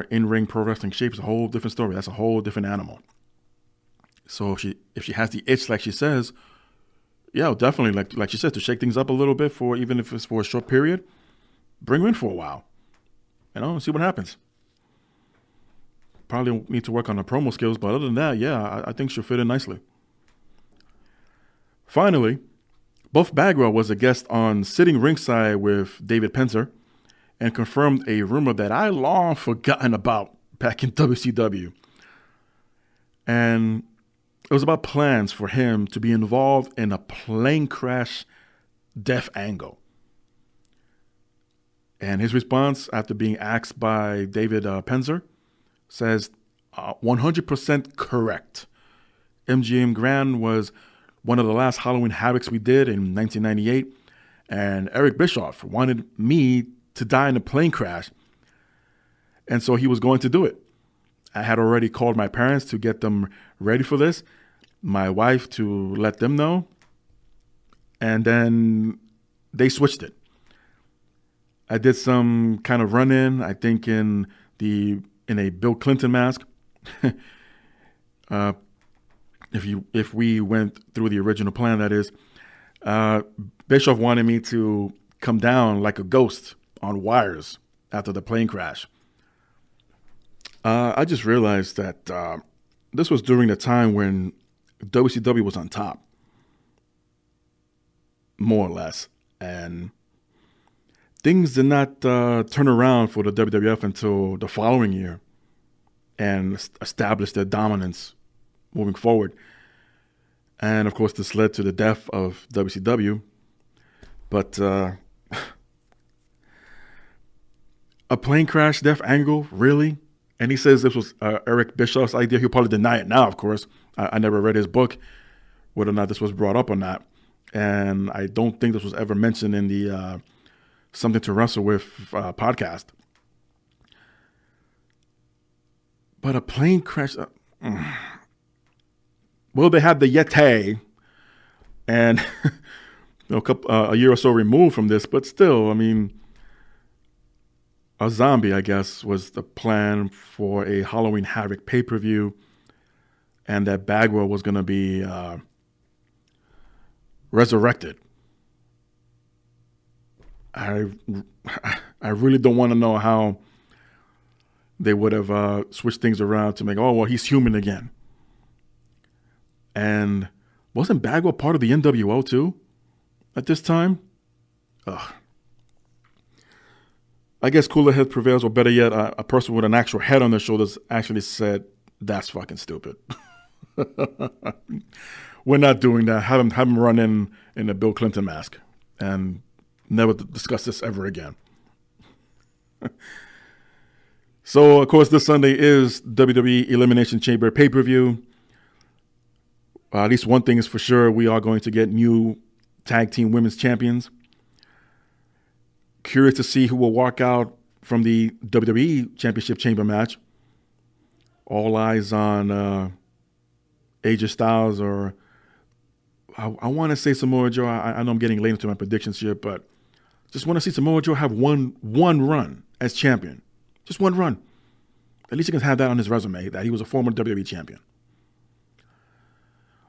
in-ring pro wrestling shape is a whole different story. That's a whole different animal. So if she has the itch, like she says, yeah, definitely, like she said, to shake things up a little bit even if it's for a short period, bring her in for a while, see what happens. Probably need to work on her promo skills, but other than that, yeah, I think she'll fit in nicely. Finally, Buff Bagwell was a guest on Sitting Ringside with David Penzer and confirmed a rumor that I long forgotten about back in WCW. And it was about plans for him to be involved in a plane crash death angle. And his response, after being asked by David Penzer, says 100% correct. MGM Grand was one of the last Halloween Havocs we did in 1998, and Eric Bischoff wanted me to die in a plane crash, and so he was going to do it. I had already called my parents to get them ready for this, my wife to let them know, and then they switched it. I did some kind of run-in, I think in a Bill Clinton mask. If we went through the original plan, that is, Bischoff wanted me to come down like a ghost on wires after the plane crash. I just realized that this was during the time when WCW was on top, more or less, and things did not turn around for the WWF until the following year and establish their dominance moving forward. And, of course, this led to the death of WCW. But a plane crash death angle, really? And he says this was Eric Bischoff's idea. He'll probably deny it now, of course. I never read his book, whether or not this was brought up or not. And I don't think this was ever mentioned in the Something to Wrestle With podcast. But a plane crash. Well, they had the Yeti, and a year or so removed from this, but still, I mean, a zombie, I guess, was the plan for a Halloween Havoc pay-per-view, and that Bagwell was going to be resurrected. I really don't want to know how they would have switched things around to make, he's human again. And wasn't Bagwell part of the NWO too at this time? Ugh. I guess cooler head prevails, or better yet, a person with an actual head on their shoulders actually said, that's fucking stupid. We're not doing that. Have him run in a Bill Clinton mask and never discuss this ever again. So, of course, this Sunday is WWE Elimination Chamber pay-per-view. At least one thing is for sure, we are going to get new tag team women's champions. Curious to see who will walk out from the WWE Championship Chamber match. all eyes on AJ Styles, or I want to say Samoa Joe. I know I'm getting late into my predictions here, but just want to see Samoa Joe have one run as champion. Just one run. At least he can have that on his resume, that he was a former WWE champion.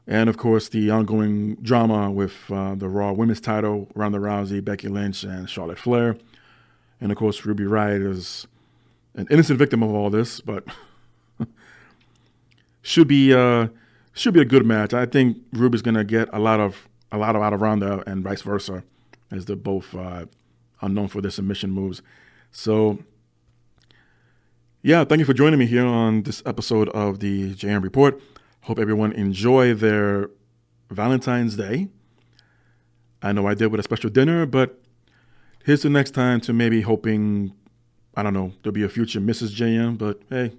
And, of course, the ongoing drama with the Raw Women's title, Ronda Rousey, Becky Lynch, and Charlotte Flair. And, of course, Ruby Riott is an innocent victim of all this, but should be a good match. I think Ruby's going to get a lot out of Ronda and vice versa, as they're both are known for their submission moves. So, yeah, thank you for joining me here on this episode of the JM Report. Hope everyone enjoyed their Valentine's Day. I know I did with a special dinner, but here's the next time to maybe hoping, I don't know, there'll be a future Mrs. JM, but hey,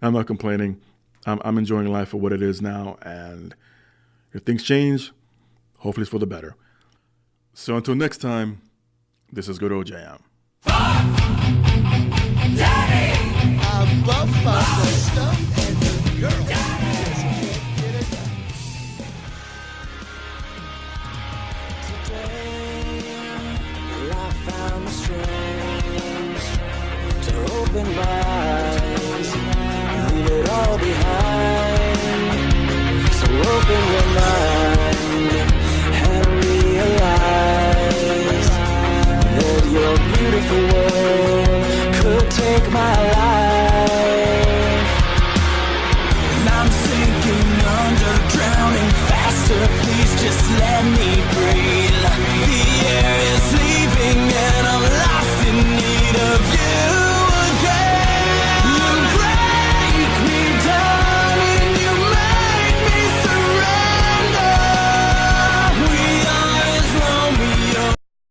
I'm not complaining. I'm enjoying life for what it is now, and if things change, hopefully it's for the better. So until next time, this is Good Old JM. Daddy! Above the stuff and the girl. Daddy! Today, I found the strength to open my eyes, leave it all behind. So open your mind and realize that your beautiful world could take my life. And I'm sinking under, drowning faster. Please just let me breathe.